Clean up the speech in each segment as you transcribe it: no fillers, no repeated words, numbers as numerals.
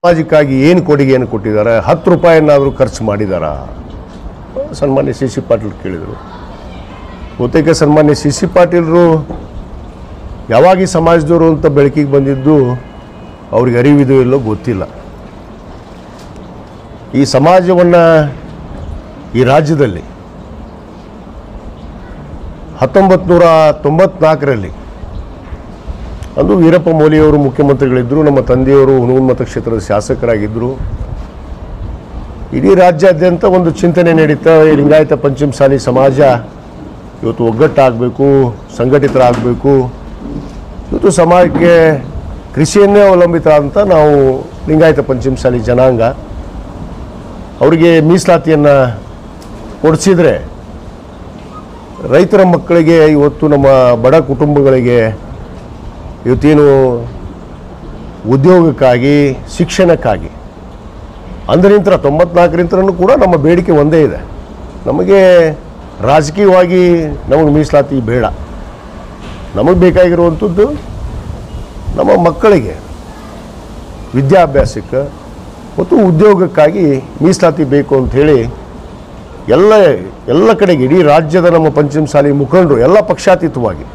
ಸಮಾಜಕ್ಕಾಗಿ ಏನು ಕೊಡುಗೆಯನ್ನು ಕೊಟ್ಟಿದ್ದಾರೆ? 10 ರೂಪಾಯಿನಾದರೂ ಖರ್ಚು ಮಾಡಿದಾರಾ? ಸನ್ಮಾನ್ಯ ಸಿ ಸಿ ಪಾಟೀಲ್ ಕೇಳಿದರು. ಬಹುತೇಕ ಸನ್ಮಾನ್ಯ ಸಿ ಸಿ ಪಾಟೀಲರು ಯಾವಾಗ ಈ ಸಮಾಜದವರು ಅಂತ ಬೆಳಕಿಗೆ ಬಂದಿದ್ದು ಅವ್ರಿಗೆ ಅರಿವಿದೋ ಇಲ್ಲೋ ಗೊತ್ತಿಲ್ಲ. ಈ ಸಮಾಜವನ್ನು ಈ ರಾಜ್ಯದಲ್ಲಿ 1994ರಲ್ಲಿ ಅಂದು ವೀರಪ್ಪ ಮೊಯ್ಲಿಯವರು ಮುಖ್ಯಮಂತ್ರಿಗಳಿದ್ದರು. ನಮ್ಮ ತಂದೆಯವರು ಹುನಗುಂದ ಮತಕ್ಷೇತ್ರದ ಶಾಸಕರಾಗಿದ್ದರು. ಇಡೀ ರಾಜ್ಯಾದ್ಯಂತ ಒಂದು ಚಿಂತನೆ ನಡೀತಾ, ಲಿಂಗಾಯತ ಪಂಚಮಸಾಲಿ ಸಮಾಜ ಇವತ್ತು ಒಗ್ಗಟ್ಟಾಗಬೇಕು, ಸಂಘಟಿತರಾಗಬೇಕು. ಇವತ್ತು ಸಮಾಜಕ್ಕೆ ಕೃಷಿಯನ್ನೇ ಅವಲಂಬಿತ ಅಂತ ನಾವು ಲಿಂಗಾಯತ ಪಂಚಮಸಾಲಿ ಜನಾಂಗ ಅವರಿಗೆ ಮೀಸಲಾತಿಯನ್ನು ಕೊಡಿಸಿದರೆ ರೈತರ ಮಕ್ಕಳಿಗೆ, ಇವತ್ತು ನಮ್ಮ ಬಡ ಕುಟುಂಬಗಳಿಗೆ ಇವತ್ತೇನು ಉದ್ಯೋಗಕ್ಕಾಗಿ, ಶಿಕ್ಷಣಕ್ಕಾಗಿ ಅಂದಿನಿಂದ 94ರಿಂದನೂ ಕೂಡ ನಮ್ಮ ಬೇಡಿಕೆ ಒಂದೇ ಇದೆ. ನಮಗೆ ರಾಜಕೀಯವಾಗಿ ನಮಗೆ ಮೀಸಲಾತಿ ಬೇಡ. ನಮಗೆ ಬೇಕಾಗಿರುವಂಥದ್ದು ನಮ್ಮ ಮಕ್ಕಳಿಗೆ ವಿದ್ಯಾಭ್ಯಾಸಕ್ಕೆ ಮತ್ತು ಉದ್ಯೋಗಕ್ಕಾಗಿ ಮೀಸಲಾತಿ ಬೇಕು ಅಂಥೇಳಿ ಎಲ್ಲ ಕಡೆಗೆ ಇಡೀ ರಾಜ್ಯದ ನಮ್ಮ ಪಂಚಮಸಾಲಿ ಮುಖಂಡರು ಎಲ್ಲ ಪಕ್ಷಾತೀತವಾಗಿ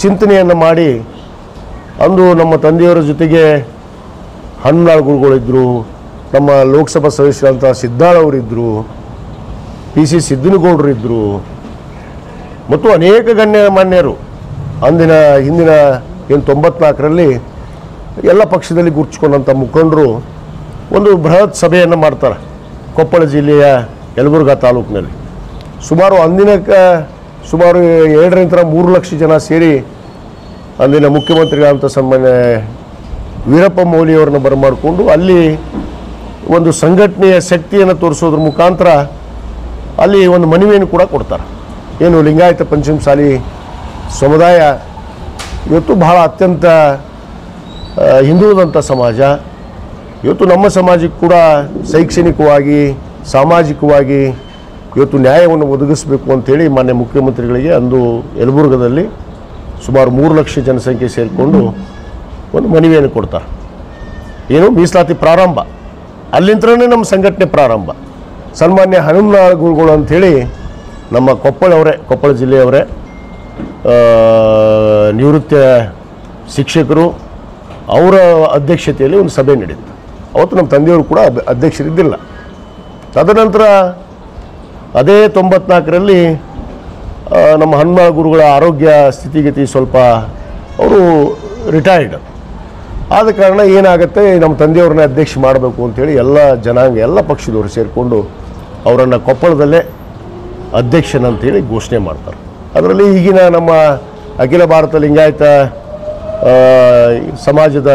ಚಿಂತನೆಯನ್ನು ಮಾಡಿ ಅಂದು ನಮ್ಮ ತಂದೆಯವರ ಜೊತೆಗೆ ಹನುಮನಾಳ್ ಗುರುಗಳಿದ್ದರು, ನಮ್ಮ ಲೋಕಸಭಾ ಸದಸ್ಯರಂಥ ಸಿದ್ದಾಳ್ ಅವರಿದ್ದರು, PC ಸಿದ್ದನಗೌಡರು ಇದ್ದರು ಮತ್ತು ಅನೇಕ ಗಣ್ಯಮಾನ್ಯರು ಹಿಂದಿನ ಏನು 94ರಲ್ಲಿ ಎಲ್ಲ ಪಕ್ಷದಲ್ಲಿ ಗುರುತಿಸ್ಕೊಂಡಂಥ ಮುಖಂಡರು ಒಂದು ಬೃಹತ್ ಸಭೆಯನ್ನು ಮಾಡ್ತಾರೆ ಕೊಪ್ಪಳ ಜಿಲ್ಲೆಯ ಯಲಬುರ್ಗಾ ತಾಲೂಕಿನಲ್ಲಿ. ಸುಮಾರು 2ರಿಂದ 3 ಲಕ್ಷ ಜನ ಸೇರಿ ಅಂದಿನ ಮುಖ್ಯಮಂತ್ರಿಗಳಂತ ಸನ್ಮಾನ್ಯ ವೀರಪ್ಪ ಮೊಯ್ಲಿಯವರನ್ನು ಬರಮಾಡಿಕೊಂಡು ಅಲ್ಲಿ ಒಂದು ಸಂಘಟನೆಯ ಶಕ್ತಿಯನ್ನು ತೋರಿಸೋದ್ರ ಮುಖಾಂತರ ಅಲ್ಲಿ ಒಂದು ಮನವಿಯನ್ನು ಕೂಡ ಕೊಡ್ತಾರೆ. ಏನು ಲಿಂಗಾಯತ ಪಂಚಮಸಾಲಿ ಸಮುದಾಯ ಇವತ್ತು ಬಹಳ ಅತ್ಯಂತ ಹಿಂದುಳಿದಂಥ ಸಮಾಜ. ಇವತ್ತು ನಮ್ಮ ಸಮಾಜಕ್ಕೆ ಕೂಡ ಶೈಕ್ಷಣಿಕವಾಗಿ, ಸಾಮಾಜಿಕವಾಗಿ ಇವತ್ತು ನ್ಯಾಯವನ್ನು ಒದಗಿಸಬೇಕು ಅಂಥೇಳಿ ಮಾನ್ಯ ಮುಖ್ಯಮಂತ್ರಿಗಳಿಗೆ ಅಂದು ಯಲಬುರ್ಗದಲ್ಲಿ ಸುಮಾರು 3 ಲಕ್ಷ ಜನಸಂಖ್ಯೆ ಸೇರಿಕೊಂಡು ಒಂದು ಮನವಿಯನ್ನು ಕೊಡ್ತಾರೆ. ಏನು ಮೀಸಲಾತಿ ಪ್ರಾರಂಭ, ಅಲ್ಲಿಂದನೇ ನಮ್ಮ ಸಂಘಟನೆ ಪ್ರಾರಂಭ. ಸನ್ಮಾನ್ಯ ಹನುಮನಾಳ್ ಗುರುಗಳು ಅಂಥೇಳಿ ನಮ್ಮ ಕೊಪ್ಪಳ ಜಿಲ್ಲೆಯವರೇ, ನಿವೃತ್ತ ಶಿಕ್ಷಕರು, ಅವರ ಅಧ್ಯಕ್ಷತೆಯಲ್ಲಿ ಒಂದು ಸಭೆ ನಡೀತು. ಅವತ್ತು ನಮ್ಮ ತಂದೆಯವರು ಕೂಡ ಅಧ್ಯಕ್ಷರಿದ್ದಿಲ್ಲ. ತದನಂತರ ಅದೇ 94ರಲ್ಲಿ ನಮ್ಮ ಹನುಮನಾಳ್ ಗುರುಗಳ ಆರೋಗ್ಯ ಸ್ಥಿತಿಗತಿ ಸ್ವಲ್ಪ ಅವರು ರಿಟೈರ್ಡ್ ಆದ ಕಾರಣ ಏನಾಗುತ್ತೆ, ನಮ್ಮ ತಂದೆಯವ್ರನ್ನ ಅಧ್ಯಕ್ಷ ಮಾಡಬೇಕು ಅಂಥೇಳಿ ಎಲ್ಲ ಜನಾಂಗ, ಎಲ್ಲ ಪಕ್ಷದವರು ಸೇರಿಕೊಂಡು ಅವರನ್ನು ಕೊಪ್ಪಳದಲ್ಲೇ ಅಧ್ಯಕ್ಷನಂತೇಳಿ ಘೋಷಣೆ ಮಾಡ್ತಾರೆ. ಅದರಲ್ಲಿ ಈಗಿನ ನಮ್ಮ ಅಖಿಲ ಭಾರತ ಲಿಂಗಾಯತ ಸಮಾಜದ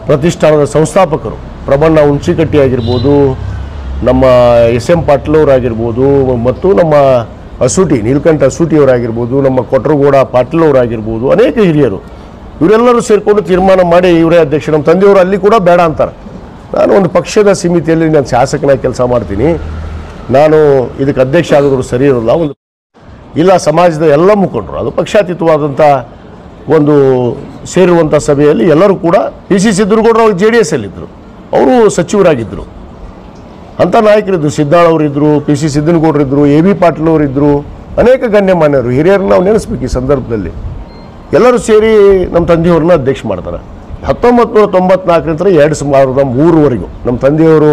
ಪ್ರತಿಷ್ಠಾನದ ಸಂಸ್ಥಾಪಕರು ಪ್ರಬಣ್ಣ ಹುಣಸಿಕಟ್ಟಿ ಆಗಿರ್ಬೋದು, ನಮ್ಮ SM ಪಾಟೀಲವರಾಗಿರ್ಬೋದು, ಮತ್ತು ನಮ್ಮ ನೀಲಕಂಠ ಅಸೂಟಿಯವರಾಗಿರ್ಬೋದು, ನಮ್ಮ ಕೊಟ್ರಗೌಡ ಪಾಟೀಲವರಾಗಿರ್ಬೋದು, ಅನೇಕ ಹಿರಿಯರು ಇವರೆಲ್ಲರೂ ಸೇರಿಕೊಂಡು ತೀರ್ಮಾನ ಮಾಡಿ ಇವರೇ ಅಧ್ಯಕ್ಷ. ನಮ್ಮ ತಂದೆಯವರು ಅಲ್ಲಿ ಕೂಡ ಬೇಡ ಅಂತಾರೆ. ನಾನು ಒಂದು ಪಕ್ಷದ ಸಮಿತಿಯಲ್ಲಿ ನಾನು ಶಾಸಕನಾಗಿ ಕೆಲಸ ಮಾಡ್ತೀನಿ, ನಾನು ಇದಕ್ಕೆ ಅಧ್ಯಕ್ಷ ಆಗೋದ್ರು ಸರಿ ಇರೋಲ್ಲ. ಇಲ್ಲ, ಸಮಾಜದ ಎಲ್ಲ ಮುಖಂಡರು, ಅದು ಪಕ್ಷಾತೀತವಾದಂಥ ಒಂದು ಸೇರುವಂಥ ಸಭೆಯಲ್ಲಿ ಎಲ್ಲರೂ ಕೂಡ PC ಸಿದ್ದನಗೌಡರು ಅವರು JDS ಅಲ್ಲಿದ್ದರು, ಅವರು ಸಚಿವರಾಗಿದ್ದರು, ಅಂಥ ನಾಯಕರಿದ್ದರು. ಸಿದ್ದಾಳ್ ಅವರಿದ್ದರು, PC ಸಿದ್ದನಗೌಡರಿದ್ದರು, AB ಪಾಟೀಲ್ ಅವರಿದ್ದರು, ಅನೇಕ ಗಣ್ಯಮಾನ್ಯರು ಹಿರಿಯರನ್ನು ನಾವು ನೆನೆಸ್ಬೇಕು. ಈ ಸಂದರ್ಭದಲ್ಲಿ ಎಲ್ಲರೂ ಸೇರಿ ನಮ್ಮ ತಂದೆಯವ್ರನ್ನ ಅಧ್ಯಕ್ಷ ಮಾಡ್ತಾರೆ. 1994ರಿಂದ 2003ವರೆಗೂ ನಮ್ಮ ತಂದೆಯವರು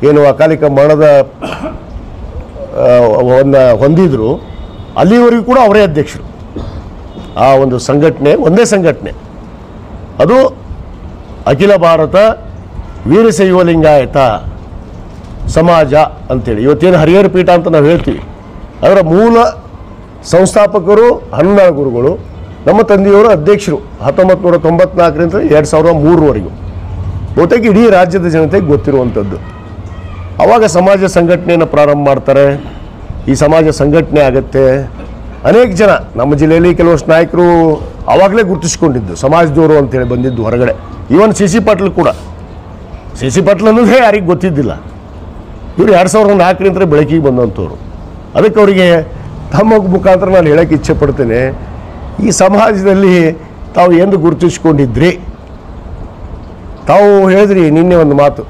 ಏನು ಅಕಾಲಿಕ ಮರಣದ ಹೊಂದಿದ್ರು, ಅಲ್ಲಿವರೆಗೂ ಕೂಡ ಅವರೇ ಅಧ್ಯಕ್ಷರು. ಆ ಒಂದು ಸಂಘಟನೆ ಒಂದೇ ಸಂಘಟನೆ, ಅದು ಅಖಿಲ ಭಾರತ ವೀರಶೈವ ಲಿಂಗಾಯತ ಸಮಾಜ ಅಂತೇಳಿ. ಇವತ್ತೇನು ಹರಿಹರ ಪೀಠ ಅಂತ ನಾವು ಹೇಳ್ತೀವಿ, ಅದರ ಮೂಲ ಸಂಸ್ಥಾಪಕರು ಹನುಮನಾಳ್ ಗುರುಗಳು, ನಮ್ಮ ತಂದೆಯವರು ಅಧ್ಯಕ್ಷರು 1994ರಿಂದ 2003ವರೆಗೂ. ಬಹುತೇಕ ಇಡೀ ರಾಜ್ಯದ ಜನತೆಗೆ ಗೊತ್ತಿರುವಂಥದ್ದು. ಆವಾಗ ಸಮಾಜ ಸಂಘಟನೆಯನ್ನು ಪ್ರಾರಂಭ ಮಾಡ್ತಾರೆ. ಈ ಸಮಾಜ ಸಂಘಟನೆ ಆಗುತ್ತೆ. ಅನೇಕ ಜನ ನಮ್ಮ ಜಿಲ್ಲೆಯಲ್ಲಿ ಕೆಲವಷ್ಟು ನಾಯಕರು ಆವಾಗಲೇ ಗುರುತಿಸ್ಕೊಂಡಿದ್ದು, ಸಮಾಜದವರು ಅಂತೇಳಿ ಬಂದಿದ್ದು ಹೊರಗಡೆ. ಈವನ್ CC ಪಾಟೀಲ್ ಕೂಡ, CC ಪಾಟೀಲ್ ಅನ್ನೋದೇ ಯಾರಿಗೆ ಗೊತ್ತಿದ್ದಿಲ್ಲ. ಇವರು 2004ರಿಂದ ಬೆಳಕಿಗೆ ಬಂದಂಥವ್ರು. ಅದಕ್ಕೆ ಅವರಿಗೆ ತಮ್ಮ ಮುಖಾಂತರ ನಾನು ಹೇಳೋಕ್ಕೆ ಇಚ್ಛೆ ಪಡ್ತೇನೆ, ಈ ಸಮಾಜದಲ್ಲಿ ತಾವು ಎಂದು ಗುರುತಿಸ್ಕೊಂಡಿದ್ರಿ, ತಾವು ಹೇಳಿದ್ರಿ ನಿನ್ನೆ ಒಂದು ಮಾತು,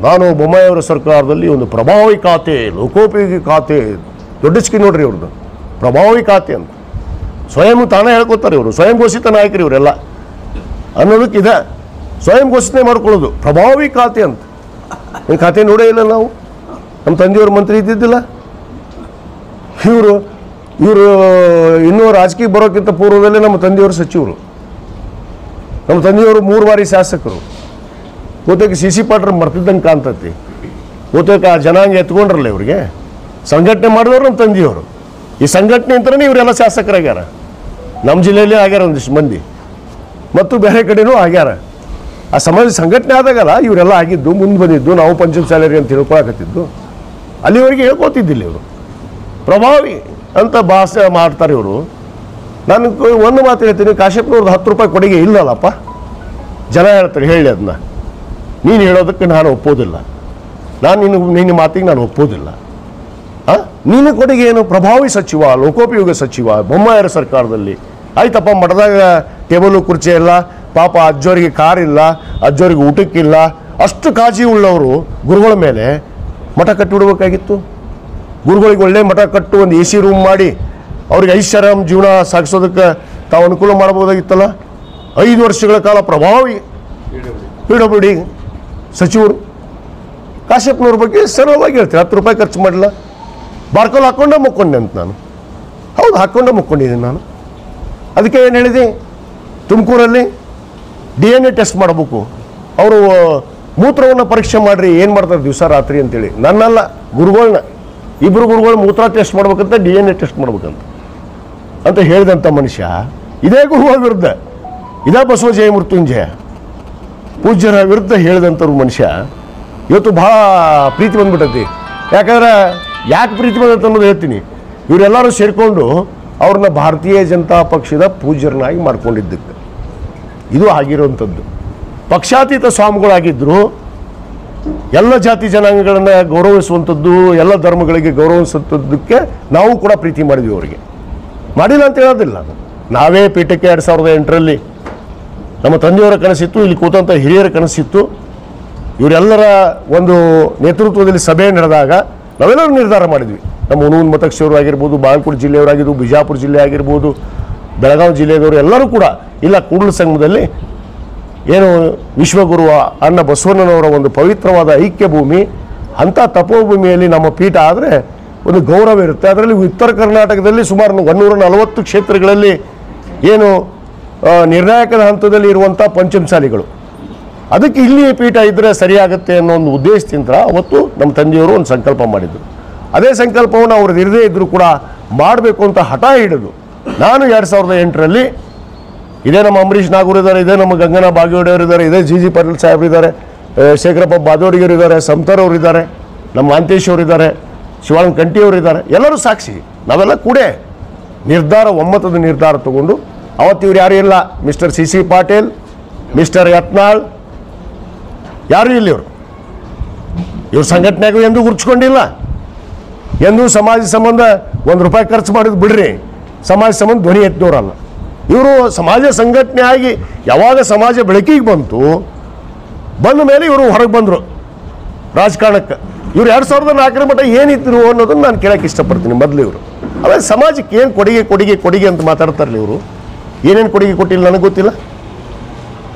ನಾನು ಬೊಮ್ಮಾಯಿಯವರ ಸರ್ಕಾರದಲ್ಲಿ ಒಂದು ಪ್ರಭಾವಿ ಖಾತೆ, ಲೋಕೋಪಯೋಗಿ ಖಾತೆ, ದೊಡ್ಡ ಸ್ಕೀಮ್ ನೋಡ್ರಿ ಇವ್ರದ್ದು, ಪ್ರಭಾವಿ ಖಾತೆ ಅಂತ ಸ್ವಯಂ ತಾನೇ ಹೇಳ್ಕೊತಾರೆ ಇವರು, ಸ್ವಯಂ ಘೋಷಿತ ನಾಯಕರು ಇವರೆಲ್ಲ ಅನ್ನೋದಕ್ಕಿದೆ. ಸ್ವಯಂ ಘೋಷಣೆ ಮಾಡ್ಕೊಳ್ಳೋದು ಪ್ರಭಾವಿ ಖಾತೆ ಅಂತ. ಈ ಖಾತೆ ನೋಡೇ ಇಲ್ಲ ನಾವು, ನಮ್ಮ ತಂದೆಯವ್ರ ಮಂತ್ರಿ ಇದ್ದಿದ್ದಿಲ್ಲ. ಇವರು ಇನ್ನೂ ರಾಜಕೀಯ ಬರೋಕ್ಕಿಂತ ಪೂರ್ವದಲ್ಲೇ ನಮ್ಮ ತಂದೆಯವರು ಸಚಿವರು, ನಮ್ಮ ತಂದೆಯವರು 3 ಬಾರಿ ಶಾಸಕರು. ಬಹುತೇಕ CC ಪಾಟ್ರ ಮರ್ತಿದ್ದಂಗೆ ಕಾಣ್ತತಿ. ಬಹುತೇಕ ಆ ಜನಾಂಗ ಎತ್ಕೊಂಡ್ರಲ್ಲ ಇವ್ರಿಗೆ, ಸಂಘಟನೆ ಮಾಡಿದವರು ನಮ್ಮ ತಂದೆಯವರು. ಈ ಸಂಘಟನೆ ಅಂತಲೇ ಇವರೆಲ್ಲ ಶಾಸಕರಾಗ್ಯಾರ. ನಮ್ಮ ಜಿಲ್ಲೆಯಲ್ಲೇ ಆಗ್ಯಾರ ಒಂದಿಷ್ಟು ಮಂದಿ, ಮತ್ತು ಬೇರೆ ಕಡೆನೂ ಆಗ್ಯಾರ. ಆ ಸಮಾಜ ಸಂಘಟನೆ ಆದಾಗಲ್ಲ ಇವರೆಲ್ಲ ಆಗಿದ್ದು, ಮುಂದೆ ಬಂದಿದ್ದು, ನಾವು ಪಂಚಮಸಾಲಿ ಅಂತ ತಿಳ್ಕೊಳಕತ್ತಿದ್ದು. ಅಲ್ಲಿವರೆಗೆ ಹೇಳ್ಕೊತಿದ್ದಿಲ್ಲ ಇವರು, ಪ್ರಭಾವಿ ಅಂತ ಭಾಷೆ ಮಾಡ್ತಾರೆ ಇವರು. ನಾನು ಒಂದು ಮಾತು ಹೇಳ್ತೀನಿ, ಕಾಶ್ಯಪ್ನವ್ರದ್ದು 10 ರೂಪಾಯಿ ಕೊಡುಗೆ ಇಲ್ಲಲ್ಲಪ್ಪ. ಜನ ಹೇಳ್ತಾರೆ, ಹೇಳಿ ಅದನ್ನ, ನೀನು ಹೇಳೋದಕ್ಕೆ ನಾನು ಒಪ್ಪೋದಿಲ್ಲ, ನಿನ್ನ ಮಾತಿಗೆ ನಾನು ಒಪ್ಪೋದಿಲ್ಲ. ನೀನು ಕೊಡುಗೆ ಏನು? ಪ್ರಭಾವಿ ಸಚಿವ, ಲೋಕೋಪಯೋಗ ಸಚಿವ ಬೊಮ್ಮಾಯಿಯವರ ಸರ್ಕಾರದಲ್ಲಿ. ಆಯ್ತಪ್ಪ, ಮಠದಾಗ ಟೇಬಲು ಕುರ್ಚಿ ಇಲ್ಲ, ಪಾಪ ಅಜ್ಜೋರಿಗೆ ಕಾರ್ ಇಲ್ಲ, ಅಜ್ಜೋರಿಗೆ ಊಟಕ್ಕಿಲ್ಲ, ಅಷ್ಟು ಕಾಳಜಿ ಉಳ್ಳವರು ಗುರುಗಳ ಮೇಲೆ ಮಠ ಕಟ್ಟಿಬಿಡ್ಬೇಕಾಗಿತ್ತು. ಗುರುಗಳಿಗೆ ಒಳ್ಳೆ ಮಠ ಕಟ್ಟು, ಒಂದು AC ರೂಮ್ ಮಾಡಿ ಅವ್ರಿಗೆ ಐಷಾರಾಮ್ ಜೀವನ ಸಾಗಿಸೋದಕ್ಕೆ ತಾವು ಅನುಕೂಲ ಮಾಡ್ಬೋದಾಗಿತ್ತಲ್ಲ. 5 ವರ್ಷಗಳ ಕಾಲ ಪ್ರಭಾವಿ PWD ಸಚಿವರು. ಕಾಶ್ಯಪ್ನವ್ರ ಬಗ್ಗೆ ಸರಳವಾಗಿ ಹೇಳ್ತೀವಿ, 10 ರೂಪಾಯಿ ಖರ್ಚು ಮಾಡಲಿಲ್ಲ, ಬಾರ್ಕೋಲ್ ಹಾಕ್ಕೊಂಡೆ ಮುಕ್ಕೊಂಡೆ ಅಂತ ನಾನು. ಹೌದು, ಹಾಕ್ಕೊಂಡೆ ಮುಕ್ಕೊಂಡಿದ್ದೀನಿ ನಾನು. ಅದಕ್ಕೆ ಏನು ಹೇಳಿದೆ, ತುಮಕೂರಲ್ಲಿ DNA ಟೆಸ್ಟ್ ಮಾಡಬೇಕು, ಅವರು ಮೂತ್ರವನ್ನು ಪರೀಕ್ಷೆ ಮಾಡಿರಿ, ಏನು ಮಾಡ್ತಾರೆ ದಿವಸ ರಾತ್ರಿ ಅಂತೇಳಿ. ನನ್ನಲ್ಲ, ಗುರುಗಳನ್ನ, 2 ಗುರುಗಳು ಮೂತ್ರ ಟೆಸ್ಟ್ ಮಾಡ್ಬೇಕಂತ, DNA ಟೆಸ್ಟ್ ಮಾಡ್ಬೇಕಂತ ಅಂತ ಹೇಳಿದಂಥ ಮನುಷ್ಯ ಇದೇ ಗುರುಗಳ ವಿರುದ್ಧ, ಇದೇ ಬಸವ ಜಯ ಮೃತ್ಯುಂಜಯ ಪೂಜ್ಯರ ವಿರುದ್ಧ ಹೇಳಿದಂಥವ್ರು ಮನುಷ್ಯ ಇವತ್ತು ಭಾಳ ಪ್ರೀತಿ ಬಂದ್ಬಿಟ್ಟೈತಿ. ಯಾಕಂದ್ರೆ ಯಾಕೆ ಪ್ರೀತಿ ಬಂದೈತೆ ಅನ್ನೋದು ಹೇಳ್ತೀನಿ. ಇವರೆಲ್ಲರೂ ಸೇರಿಕೊಂಡು ಅವ್ರನ್ನ ಭಾರತೀಯ ಜನತಾ ಪಕ್ಷದ ಪೂಜ್ಯರನ್ನಾಗಿ ಮಾಡ್ಕೊಂಡಿದ್ದಕ್ಕೆ ಇದು ಆಗಿರುವಂಥದ್ದು. ಪಕ್ಷಾತೀತ ಸ್ವಾಮಿಗಳಾಗಿದ್ದರು, ಎಲ್ಲ ಜಾತಿ ಜನಾಂಗಗಳನ್ನು ಗೌರವಿಸುವಂಥದ್ದು, ಎಲ್ಲ ಧರ್ಮಗಳಿಗೆ ಗೌರವಿಸುವಂಥದ್ದಕ್ಕೆ ನಾವು ಕೂಡ ಪ್ರೀತಿ ಮಾಡಿದ್ವಿ. ಅವರಿಗೆ ಮಾಡಿಲ್ಲ ಅಂತ ಹೇಳೋದಿಲ್ಲ. ನಾವೇ ಪೀಠಕ್ಕೆ 2008ರಲ್ಲಿ ನಮ್ಮ ತಂದೆಯವರ ಕನಸಿತ್ತು, ಇಲ್ಲಿ ಕೂತಂಥ ಹಿರಿಯರ ಕನಸಿತ್ತು. ಇವರೆಲ್ಲರ ಒಂದು ನೇತೃತ್ವದಲ್ಲಿ ಸಭೆ ನಡೆದಾಗ ನಾವೆಲ್ಲರೂ ನಿರ್ಧಾರ ಮಾಡಿದ್ವಿ. ನಮ್ಮ ಹುಣೂನ್ ಮತಕ್ಷವರು ಆಗಿರ್ಬೋದು, ಬಾಗಲಕೋಟೆ ಜಿಲ್ಲೆಯವರಾಗಿರ್ಬೋದು, ಬಿಜಾಪುರ ಜಿಲ್ಲೆ ಆಗಿರ್ಬೋದು, ಬೆಳಗಾವಿ ಜಿಲ್ಲೆಯವರು ಎಲ್ಲರೂ ಕೂಡ ಇಲ್ಲ ಕೂಡಲ ಸಂಗಮದಲ್ಲಿ ಏನು ವಿಶ್ವಗುರು ಅಣ್ಣ ಬಸವಣ್ಣನವರ ಒಂದು ಪವಿತ್ರವಾದ ಐಕ್ಯ ಭೂಮಿ, ಅಂಥ ತಪೋಭೂಮಿಯಲ್ಲಿ ನಮ್ಮ ಪೀಠ ಆದರೆ ಒಂದು ಗೌರವ ಇರುತ್ತೆ. ಅದರಲ್ಲಿ ಉತ್ತರ ಕರ್ನಾಟಕದಲ್ಲಿ ಸುಮಾರು 140 ಕ್ಷೇತ್ರಗಳಲ್ಲಿ ಏನು ನಿರ್ಣಾಯಕದ ಹಂತದಲ್ಲಿ ಇರುವಂಥ ಪಂಚಮಸಾಲಿಗಳು, ಅದಕ್ಕೆ ಇಲ್ಲಿ ಪೀಠ ಇದ್ದರೆ ಸರಿಯಾಗುತ್ತೆ ಅನ್ನೋ ಒಂದು ಉದ್ದೇಶದಿಂದ ಅವತ್ತು ನಮ್ಮ ತಂದೆಯವರು ಒಂದು ಸಂಕಲ್ಪ ಮಾಡಿದರು. ಅದೇ ಸಂಕಲ್ಪವನ್ನು ಅವ್ರದ್ದು ಇರದೇ ಇದ್ದರೂ ಕೂಡ ಮಾಡಬೇಕು ಅಂತ ಹಠ ಹಿಡಿದು ನಾನು 2008ರಲ್ಲಿ ಇದೇ ನಮ್ಮ ಅಂಬರೀಷ್ ನಾಗೂರ್ ಇದ್ದಾರೆ, ಇದೇ ನಮ್ಮ ಗಂಗನಾ ಬಾಗೇವಾಡಿಯವರು ಇದ್ದಾರೆ, ಇದೇ ಜಿ ಪಾಟೀಲ್ ಸಾಹೇಬ್ರು ಇದ್ದಾರೆ, ಶೇಖರಪ್ಪ ಬಾದೋಡಿಗರು ಇದ್ದಾರೆ, ಸಂತರವರು ಇದ್ದಾರೆ, ನಮ್ಮ ಮಾಂತೇಶ್ ಅವರು ಇದ್ದಾರೆ, ಶಿವಾನಂದ ಕಂಠಿಯವರು ಇದ್ದಾರೆ, ಎಲ್ಲರೂ ಸಾಕ್ಷಿ. ನಾವೆಲ್ಲ ಕೂಡ ನಿರ್ಧಾರ, ಒಮ್ಮತದ ನಿರ್ಧಾರ ತಗೊಂಡು ಅವತ್ತು ಇವ್ರು ಯಾರು ಇಲ್ಲ, mister CC Patil, mister Yatnal, ಯಾರು ಇಲ್ಲ ಇವ್ರ ಸಂಘಟನೆಗೂ ಎಂದೂ ಗುರುತಿಸ್ಕೊಂಡಿಲ್ಲ, ಎಂದೂ ಸಮಾಜ ಸಂಬಂಧ 1 ರೂಪಾಯಿ ಖರ್ಚು ಮಾಡಿದ್ ಬಿಡ್ರಿ, ಸಮಾಜ ಸಂಬಂಧ ಧ್ವನಿ ಎತ್ತಿದವರಲ್ಲ ಇವರು. ಸಮಾಜ ಸಂಘಟನೆ ಆಗಿ ಯಾವಾಗ ಸಮಾಜ ಬೆಳಕಿಗೆ ಬಂದ ಮೇಲೆ ಇವರು ಹೊರಗೆ ಬಂದರು ರಾಜಕಾರಣಕ್ಕೆ. ಇವರು 2004 ಮಟ್ಟ ಏನಿದ್ರು ಅನ್ನೋದನ್ನು ನಾನು ಕೇಳೋಕ್ಕೆ ಇಷ್ಟಪಡ್ತೀನಿ. ಮೊದಲು ಇವರು ಆಮೇಲೆ ಸಮಾಜಕ್ಕೆ ಏನು ಕೊಡುಗೆ ಅಂತ ಮಾತಾಡ್ತಾರಲ್ಲ ಇವರು. ಏನೇನು ಕೊಡುಗೆ ಕೊಟ್ಟಿಲ್ಲ ನನಗೆ ಗೊತ್ತಿಲ್ಲ.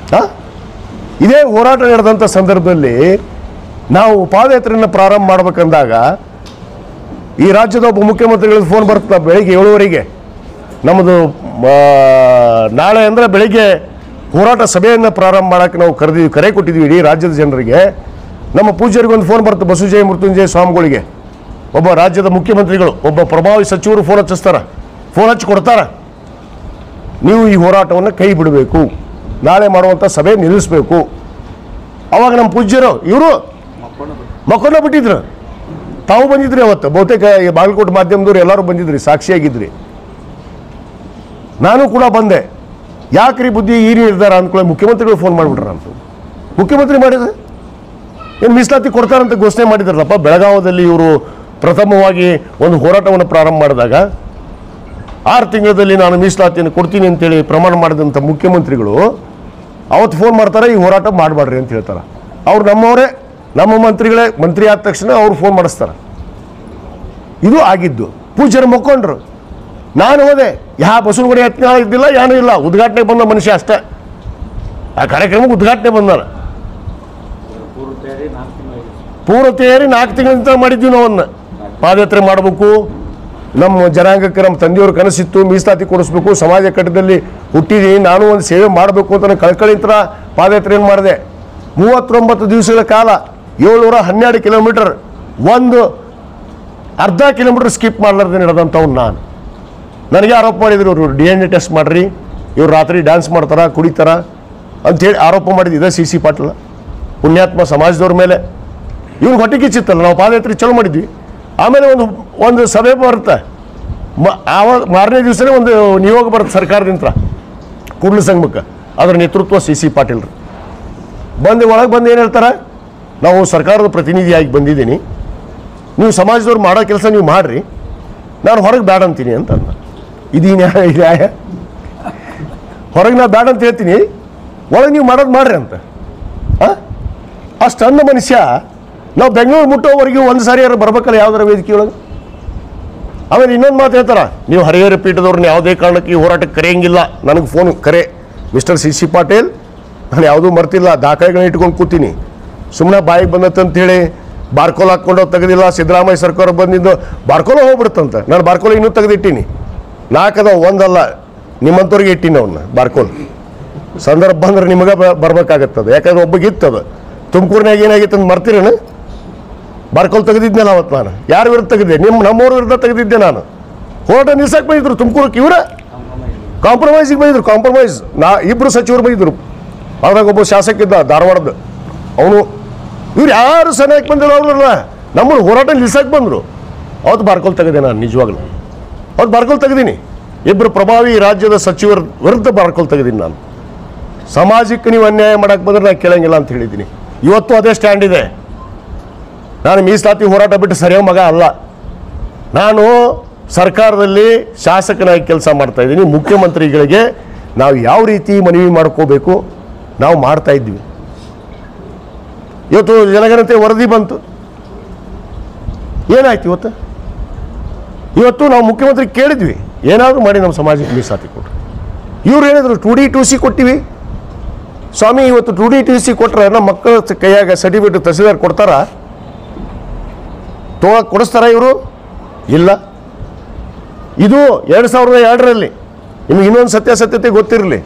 ಇದೇ ಹೋರಾಟ ನಡೆದಂಥ ಸಂದರ್ಭದಲ್ಲಿ ನಾವು ಪಾದಯಾತ್ರೆಯನ್ನು ಪ್ರಾರಂಭ ಮಾಡ್ಬೇಕಂದಾಗ ಈ ರಾಜ್ಯದ ಒಬ್ಬ ಮುಖ್ಯಮಂತ್ರಿಗಳಿಗೆ ಫೋನ್ ಬರುತ್ತೆ ಬೆಳಿಗ್ಗೆ 7:30ಗೆ. ನಮ್ಮದು ನಾಳೆ ಅಂದರೆ ಬೆಳಿಗ್ಗೆ ಹೋರಾಟ ಸಭೆಯನ್ನು ಪ್ರಾರಂಭ ಮಾಡೋಕ್ಕೆ ನಾವು ಕರೆ ಕೊಟ್ಟಿದ್ವಿ ಇಡೀ ರಾಜ್ಯದ ಜನರಿಗೆ. ನಮ್ಮ ಪೂಜ್ಯರಿಗೆ ಒಂದು ಫೋನ್ ಬರುತ್ತೆ, ಬಸವಜಯ ಮೃತ್ಯುಂಜಯ ಸ್ವಾಮಿಗಳಿಗೆ. ಒಬ್ಬ ರಾಜ್ಯದ ಮುಖ್ಯಮಂತ್ರಿಗಳು, ಒಬ್ಬ ಪ್ರಭಾವಿ ಸಚಿವರು ಫೋನ್ ಹಚ್ಚಿ ಕೊಡ್ತಾರೆ, ನೀವು ಈ ಹೋರಾಟವನ್ನು ಕೈ ಬಿಡಬೇಕು, ನಾಳೆ ಮಾಡುವಂಥ ಸಭೆ ನಿಲ್ಲಿಸಬೇಕು. ಅವಾಗ ನಮ್ಮ ಪೂಜ್ಯರು ಇವರು ಮಕ್ಕೊಂಡ ಬಿಟ್ಟಿದ್ರು. ತಾವು ಬಂದಿದ್ರಿ ಅವತ್ತು, ಬಹುತೇಕ ಬಾಗಲಕೋಟೆ ಮಾಧ್ಯಮದವ್ರು ಎಲ್ಲರೂ ಬಂದಿದ್ರಿ, ಸಾಕ್ಷಿಯಾಗಿದ್ರಿ. ನಾನು ಕೂಡ ಬಂದೆ. ಯಾಕ್ರಿ ಬುದ್ಧಿ ಈ ನಿರ್ಧಾರ ಅಂದ್ಕೊಳ್ಳಿ, ಮುಖ್ಯಮಂತ್ರಿಗಳು ಫೋನ್ ಮಾಡಿಬಿಟ್ರ ಅಂತ. ಮುಖ್ಯಮಂತ್ರಿ ಮಾಡಿದ್ರೆ ಏನು ಮೀಸಲಾತಿ ಕೊಡ್ತಾರಂತ ಘೋಷಣೆ ಮಾಡಿದ್ರಲ್ಲಪ್ಪ. ಬೆಳಗಾವದಲ್ಲಿ ಇವರು ಪ್ರಥಮವಾಗಿ ಒಂದು ಹೋರಾಟವನ್ನು ಪ್ರಾರಂಭ ಮಾಡಿದಾಗ 6 ತಿಂಗಳಲ್ಲಿ ನಾನು ಮೀಸಲಾತಿಯನ್ನು ಕೊಡ್ತೀನಿ ಅಂತೇಳಿ ಪ್ರಮಾಣ ಮಾಡಿದಂಥ ಮುಖ್ಯಮಂತ್ರಿಗಳು ಅವತ್ತು ಫೋನ್ ಮಾಡ್ತಾರೆ ಈ ಹೋರಾಟ ಮಾಡಬೇಡ್ರಿ ಅಂತ ಹೇಳ್ತಾರೆ. ಅವ್ರು ನಮ್ಮವರೇ, ನಮ್ಮ ಮಂತ್ರಿಗಳೇ, ಮಂತ್ರಿ ಆದ ತಕ್ಷಣ ಅವ್ರು ಫೋನ್ ಮಾಡಿಸ್ತಾರೆ. ಇದು ಆಗಿದ್ದು. ಪೂಜ್ಯರು ಮುಕ್ಕೊಂಡ್ರು, ನಾನು ಹೋದೆ, ಯಾವ ಬಸವನಗುಡಿ ಯತ್ನಾಳ ಇದ್ದಿಲ್ಲ, ಏನೂ ಇಲ್ಲ, ಉದ್ಘಾಟನೆ ಬಂದ ಮನುಷ್ಯ ಅಷ್ಟೇ. ಆ ಕಾರ್ಯಕ್ರಮಕ್ಕೆ ಉದ್ಘಾಟನೆ ಬಂದಾನ. ಪೂರ್ವ ತಯಾರಿ 4 ತಿಂಗಳಿಂದ ಮಾಡಿದ್ವಿ ನಾವನ್ನ. ಪಾದಯಾತ್ರೆ ಮಾಡಬೇಕು, ನಮ್ಮ ಜನಾಂಗಕ್ಕೆ ನಮ್ಮ ತಂದೆಯವ್ರ ಕನಸಿತ್ತು, ಮೀಸಲಾತಿ ಕೊಡಿಸ್ಬೇಕು, ಸಮಾಜ ಕಟ್ಟದಲ್ಲಿ ಹುಟ್ಟಿದೀನಿ, ನಾನು ಒಂದು ಸೇವೆ ಮಾಡಬೇಕು ಅಂತ ಕಳ್ಕಳಿಂತರ ಪಾದಯಾತ್ರೆಯನ್ನು ಮಾಡಿದೆ. 39 ದಿವಸಗಳ ಕಾಲ 712 ಕಿಲೋಮೀಟರ್, ಒಂದು ಅರ್ಧ ಕಿಲೋಮೀಟರ್ ಸ್ಕಿಪ್ ಮಾಡಲಾರ್ದೆ ನಡೆದಂಥವ್ನು ನಾನು. ನನಗೆ ಆರೋಪ ಮಾಡಿದ್ರು, ಇವರು DNA ಟೆಸ್ಟ್ ಮಾಡ್ರಿ, ಇವ್ರು ರಾತ್ರಿ ಡ್ಯಾನ್ಸ್ ಮಾಡ್ತಾರ, ಕುಡಿತಾರ ಅಂಥೇಳಿ ಆರೋಪ ಮಾಡಿದ್ದು ಇದೆ CC ಪಾಟೀಲ್, ಪುಣ್ಯಾತ್ಮ ಸಮಾಜದವ್ರ ಮೇಲೆ. ಇವ್ರು ಹೊಟ್ಟೆ ಕಿಚ್ಚಿತ್ತಲ್ಲ, ನಾವು ಪಾದಯಾತ್ರೆ ಚಲೋ ಮಾಡಿದ್ವಿ. ಆಮೇಲೆ ಒಂದು ಸಭೆ ಬರುತ್ತೆ, ಆವಾಗ ಮಾರನೇ ದಿವಸನೇ ಒಂದು ನಿಯೋಗ ಬರುತ್ತೆ ಸರ್ಕಾರದಿಂದ ಕೂಡಲ ಸಂಗಮಕ್ಕೆ, ಅದರ ನೇತೃತ್ವ CC ಪಾಟೀಲ್ರು. ಒಳಗೆ ಬಂದು ಏನು ಹೇಳ್ತಾರೆ, ನಾವು ಸರ್ಕಾರದ ಪ್ರತಿನಿಧಿಯಾಗಿ ಬಂದಿದ್ದೀನಿ, ನೀವು ಸಮಾಜದವ್ರು ಮಾಡೋ ಕೆಲಸ ನೀವು ಮಾಡಿರಿ, ನಾನು ಹೊರಗೆ ಬೇಡ ಅಂತೀನಿ ಅಂತ ಅಂದ. ಇದು ನ್ಯಾಯ? ಹೊರಗೆ ನಾ ಬೇಡ ಅಂತ ಹೇಳ್ತೀನಿ, ಒಳಗೆ ನೀವು ಮಾಡೋದು ಮಾಡ್ರಿ ಅಂತ. ಅಷ್ಟು ಅಂದ ಮನುಷ್ಯ ನಾವು ಬೆಂಗಳೂರು ಮುಟ್ಟೋವರೆಗೂ ಒಂದು ಸಾರಿ ಯಾರು ಬರ್ಬೇಕಲ್ಲ ಯಾವ್ದಾರ ವೇದಿಕೆ ಒಳಗೆ. ಆಮೇಲೆ ಇನ್ನೊಂದು ಮಾತು ಹೇಳ್ತಾರ, ನೀವು ಹರಿಹರ ಪೀಠದವ್ರನ್ನ ಯಾವುದೇ ಕಾರಣಕ್ಕೆ ಈ ಹೋರಾಟಕ್ಕೆ ಕರೆಯಂಗಿಲ್ಲ. ನನಗೆ ಫೋನ್ ಕರೆ, ಮಿಸ್ಟರ್ CC ಪಾಟೀಲ್, ನಾನು ಯಾವುದೂ ಮರ್ತಿಲ್ಲ, ದಾಖಲೆಗಳನ್ನ ಇಟ್ಕೊಂಡು ಕೂತೀನಿ, ಸುಮ್ಮನೆ ಬಾಯಿಗೆ ಬಂದತ್ತಂತೇಳಿ ಬಾರ್ಕೋಲ್ ಹಾಕ್ಕೊಂಡು ತೆಗೆದಿಲ್ಲ. ಸಿದ್ದರಾಮಯ್ಯ ಸರ್ಕಾರ ಬಂದಿದ್ದು ಬಾರ್ಕೋಲ ಹೋಗ್ಬಿಡುತ್ತಂತ, ನಾನು ಬಾರ್ಕೋಲ ಇನ್ನೂ ತೆಗೆದಿಟ್ಟೀನಿ. 4 ಅದಾವ, ಒಂದಲ್ಲ, ನಿಮ್ಮಂಥವ್ರಿಗೆ ಇಟ್ಟೀನಿ ಅವನ್ನ ಬಾರ್ಕೋಲ್. ಸಂದರ್ಭ ಬಂದ್ರೆ ನಿಮಗೆ ಬರ್ಬೇಕಾಗತ್ತದ, ಯಾಕಂದ್ರೆ ಒಬ್ಬಗಿತ್ತದ. ತುಮಕೂರಿನಾಗ ಏನಾಗಿತ್ತು ಅಂತ ಮರ್ತೀರೇನು? ಬಾರ್ಕೋಲ್ ತೆಗೆದಿದ್ನಲ್ಲ ಅವತ್ತು ನಾನು. ಯಾರ ವಿರುದ್ಧ ತೆಗೆದೆ? ನಮ್ಮವ್ರ ವಿರುದ್ಧ ತೆಗೆದಿದ್ದೆ ನಾನು. ಹೋರಾಟ ನಿಲ್ಸಕ್ಕೆ ಬಂದಿದ್ರು ತುಮಕೂರಕ್ಕೆ, ಇವರ ಕಾಂಪ್ರಮೈಸಿಗೆ ಬಂದಿದ್ರು. ಕಾಂಪ್ರಮೈಸ್ ಇಬ್ಬರು ಸಚಿವರು ಬಂದಿದ್ರು, ಅದ್ರಾಗ ಒಬ್ಬ ಶಾಸಕ ಇದ್ದ ಧಾರವಾಡದ, ಅವನು. ಇವ್ರು ಯಾರು ಸರಿಯಾಗಿ ಬಂದಿಲ್ಲ, ಅವ್ರಲ್ಲ ನಮ್ಮನ್ನು ಹೋರಾಟ ನಿಲ್ಸಕ್ಕೆ ಬಂದರು. ಅವತ್ತು ಬಾರ್ಕೋಲ್ ತೆಗೆದೆ ನಾನು, ನಿಜವಾಗ್ಲು ಅವತ್ತು ಬಾರ್ಕೋಲ್ ತೆಗೆದೀನಿ. ಇಬ್ಬರು ಪ್ರಭಾವಿ ರಾಜ್ಯದ ಸಚಿವರ ವಿರುದ್ಧ ಬಾರ್ಕೋಲ್ ತೆಗೆದೀನಿ ನಾನು. ಸಮಾಜಕ್ಕೆ ನೀವು ಅನ್ಯಾಯ ಮಾಡಕ್ಕೆ ಬಂದ್ರೆ ನಾನು ಕೇಳಂಗಿಲ್ಲ ಅಂತ ಹೇಳಿದ್ದೀನಿ. ಇವತ್ತು ಅದೇ ಸ್ಟ್ಯಾಂಡ್ ಇದೆ. ನಾನು ಮೀಸಲಾತಿ ಹೋರಾಟ ಬಿಟ್ಟು ಸರಿಯಾದ ಮಗ ಅಲ್ಲ. ನಾನು ಸರ್ಕಾರದಲ್ಲಿ ಶಾಸಕನಾಗಿ ಕೆಲಸ ಮಾಡ್ತಾ ಇದ್ದೀನಿ. ಮುಖ್ಯಮಂತ್ರಿಗಳಿಗೆ ನಾವು ಯಾವ ರೀತಿ ಮನವಿ ಮಾಡ್ಕೋಬೇಕು ನಾವು ಮಾಡ್ತಾ ಇದ್ವಿ. ಇವತ್ತು ಜನಗಣತಿ ವರದಿ ಬಂತು, ಏನಾಯ್ತು ಇವತ್ತು ನಾವು ಮುಖ್ಯಮಂತ್ರಿ ಕೇಳಿದ್ವಿ, ಏನಾದರೂ ಮಾಡಿ ನಮ್ಮ ಸಮಾಜಕ್ಕೆ ಮೀಸಲಾತಿ ಕೊಡ್ರಿ. ಇವ್ರು ಹೇಳಿದ್ರು 2D 2C ಕೊಟ್ಟಿವಿ ಸ್ವಾಮಿ. ಇವತ್ತು 2D 2C ಕೊಟ್ಟರೆ ನಮ್ಮ ಮಕ್ಕಳ ಕೈಯಾಗ ಸರ್ಟಿಫಿಕೇಟ್ ತಹಸೀಲ್ದಾರ್ ಕೊಡ್ತಾರ, ಕೊಡಿಸ್ತಾರ ಇವರು? ಇಲ್ಲ. ಇದು 2002ರಲ್ಲಿ, ನಿಮಗೆ ಇನ್ನೊಂದು ಸತ್ಯಾಸತ್ಯತೆ ಗೊತ್ತಿರಲಿ,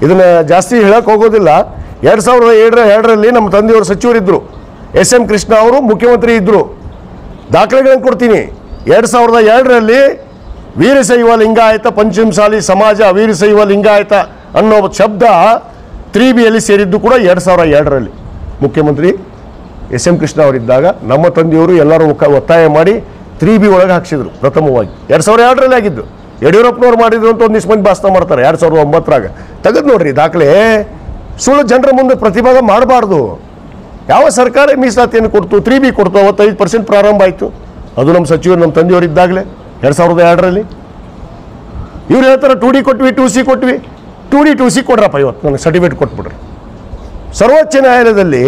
ಇದನ್ನು ಜಾಸ್ತಿ ಹೇಳಕ್ಕೆ ಹೋಗೋದಿಲ್ಲ. 2002ರಲ್ಲಿ ನಮ್ಮ ತಂದೆಯವರು ಸಚಿವರಿದ್ದರು, SM ಕೃಷ್ಣ ಅವರು ಮುಖ್ಯಮಂತ್ರಿ ಇದ್ದರು. ದಾಖಲೆಗಳನ್ನು ಕೊಡ್ತೀನಿ. 2002ರಲ್ಲಿ ವೀರಶೈವ ಲಿಂಗಾಯತ ಪಂಚಮಸಾಲಿ ಸಮಾಜ, ವೀರಶೈವ ಲಿಂಗಾಯತ ಅನ್ನೋ ಶಬ್ದ 3Bಯಲ್ಲಿ ಸೇರಿದ್ದು ಕೂಡ 2002ರಲ್ಲಿ ಮುಖ್ಯಮಂತ್ರಿ SM ಕೃಷ್ಣ ಅವರಿದ್ದಾಗ ನಮ್ಮ ತಂದೆಯವರು ಎಲ್ಲರೂ ಒತ್ತಾಯ ಮಾಡಿ 3B ಒಳಗೆ ಹಾಕ್ಸಿದ್ರು ಪ್ರಥಮವಾಗಿ. 2002ರಲ್ಲಿ ಆಗಿದ್ದು. ಯಡಿಯೂರಪ್ಪನವ್ರು ಮಾಡಿದ್ರು ಅಂತ ಒಂದಿಷ್ಟು ಮಂದಿ ಭಾಷಣ ಮಾಡ್ತಾರೆ 2009ರಾಗ. ತೆಗೆದು ನೋಡ್ರಿ ದಾಖಲೆ. ಸುಳ್ಳು ಜನರ ಮುಂದೆ ಪ್ರತಿಭಾಗ ಮಾಡಬಾರ್ದು. ಯಾವ ಸರ್ಕಾರ ಮೀಸಲಾತಿಯನ್ನು ಕೊಡ್ತು? 3B ಕೊಡ್ತು. 5% ಪ್ರಾರಂಭ ಆಯಿತು. ಅದು ನಮ್ಮ ಸಚಿವರು, ನಮ್ಮ ತಂದೆಯವರು ಇದ್ದಾಗಲೇ 2002ರಲ್ಲಿ. ಇವ್ರು ಹೇಳ್ತಾರೆ 2D ಕೊಟ್ವಿ, 2C ಕೊಟ್ವಿ. 2D 2C ಕೊಡ್ರಪ್ಪ, ಇವತ್ತು ನನಗೆ ಸರ್ಟಿಫಿಕೇಟ್ ಕೊಟ್ಬಿಡ್ರಿ. ಸರ್ವೋಚ್ಚ ನ್ಯಾಯಾಲಯದಲ್ಲಿ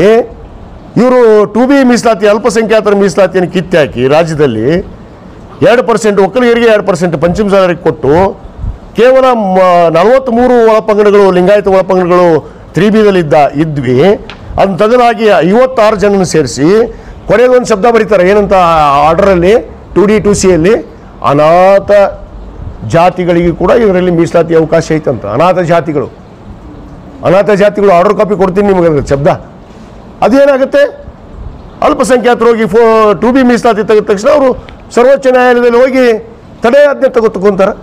ಇವರು 2B ಮೀಸಲಾತಿ, ಅಲ್ಪಸಂಖ್ಯಾತರ ಮೀಸಲಾತಿಯನ್ನು ಕಿತ್ತು ಹಾಕಿ ರಾಜ್ಯದಲ್ಲಿ 2% ಒಕ್ಕಲಿಗರಿಗೆ, 2% ಪಂಚಮಸಾಲರಿಗೆ ಕೊಟ್ಟು ಕೇವಲ 43 ಒಳಪಂಗಡಗಳು, ಲಿಂಗಾಯತ ಒಳಪಂಗಡಗಳು 3Bದಲ್ಲಿ ಇದ್ವಿ. ಅದನ್ನು ತೆಗೆದಾಗಿ 56 ಜನನ ಸೇರಿಸಿ ಕೊನೆಗೊಂದು ಶಬ್ದ ಬರೀತಾರೆ, ಏನಂತ ಆರ್ಡರಲ್ಲಿ 2D 2Cಯಲ್ಲಿ ಅನಾಥ ಜಾತಿಗಳಿಗೆ ಕೂಡ ಇದರಲ್ಲಿ ಮೀಸಲಾತಿ ಅವಕಾಶ ಐತಂತ. ಅನಾಥ ಜಾತಿಗಳು ಆರ್ಡರ್ ಕಾಪಿ ಕೊಡ್ತೀನಿ ನಿಮಗೆ ಶಬ್ದ. ಅದೇನಾಗುತ್ತೆ? ಅಲ್ಪಸಂಖ್ಯಾತರು ಹೋಗಿ 2B ಮೀಸಲಾತಿ ತೆಗೆದ ತಕ್ಷಣ ಅವರು ಸರ್ವೋಚ್ಚ ನ್ಯಾಯಾಲಯದಲ್ಲಿ ಹೋಗಿ ತಡೆಯಾಜ್ಞೆ ತಗೊಂತಾರೆ.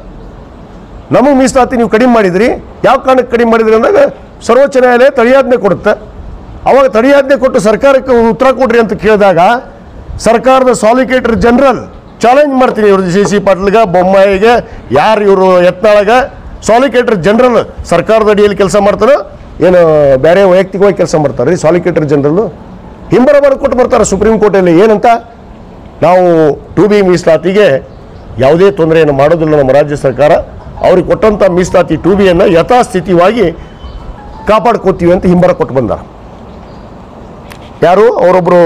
ನಮಗೆ ಮೀಸಲಾತಿ ನೀವು ಕಡಿಮೆ ಮಾಡಿದ್ರಿ, ಯಾವ ಕಾರಣಕ್ಕೆ ಕಡಿಮೆ ಮಾಡಿದ್ರಿ ಅಂದಾಗ ಸರ್ವೋಚ್ಚ ನ್ಯಾಯಾಲಯ ತಡೆಯಾಜ್ಞೆ ಕೊಡುತ್ತೆ. ಅವಾಗ ತಡೆಯಾಜ್ಞೆ ಕೊಟ್ಟು ಸರ್ಕಾರಕ್ಕೆ ಉತ್ತರ ಕೊಡ್ರಿ ಅಂತ ಕೇಳಿದಾಗ ಸರ್ಕಾರದ ಸಾಲಿಸಿಟರ್ ಜನರಲ್ ಚಾಲೆಂಜ್ ಮಾಡ್ತೀನಿ, ಇವರು CC ಪಾಟೀಲ್ಗೆ, ಬೊಮ್ಮಾಯಿಗೆ, ಯಾರು ಇವರು ಯತ್ನಾಳಗೆ ಸಾಲಿಸಿಟರ್ ಜನರಲ್ ಸರ್ಕಾರದ ಅಡಿಯಲ್ಲಿ ಕೆಲಸ ಮಾಡ್ತಾರೋ ಏನು ಬೇರೆ ವೈಯಕ್ತಿಕವಾಗಿ ಕೆಲಸ ಮಾಡ್ತಾರೆ ರೀ ಸಾಲಿಸಿಟರ್ ಜನರಲ್ಲು. ಹಿಂಬರಬಾರ ಕೊಟ್ಟು ಬರ್ತಾರೆ ಸುಪ್ರೀಂ ಕೋರ್ಟಲ್ಲಿ. ಏನಂತ? ನಾವು 2B ಮೀಸಲಾತಿಗೆ ಯಾವುದೇ ತೊಂದರೆಯನ್ನು ಮಾಡೋದಿಲ್ಲ ನಮ್ಮ ರಾಜ್ಯ ಸರ್ಕಾರ. ಅವ್ರಿಗೆ ಕೊಟ್ಟಂಥ ಮೀಸಲಾತಿ 2Bಯನ್ನು ಯಥಾಸ್ಥಿತಿಯಾಗಿ ಕಾಪಾಡ್ಕೋತೀವಿ ಅಂತ ಹಿಂಬರ ಕೊಟ್ಟು ಬಂದಾರ. ಯಾರು ಅವರೊಬ್ಬರು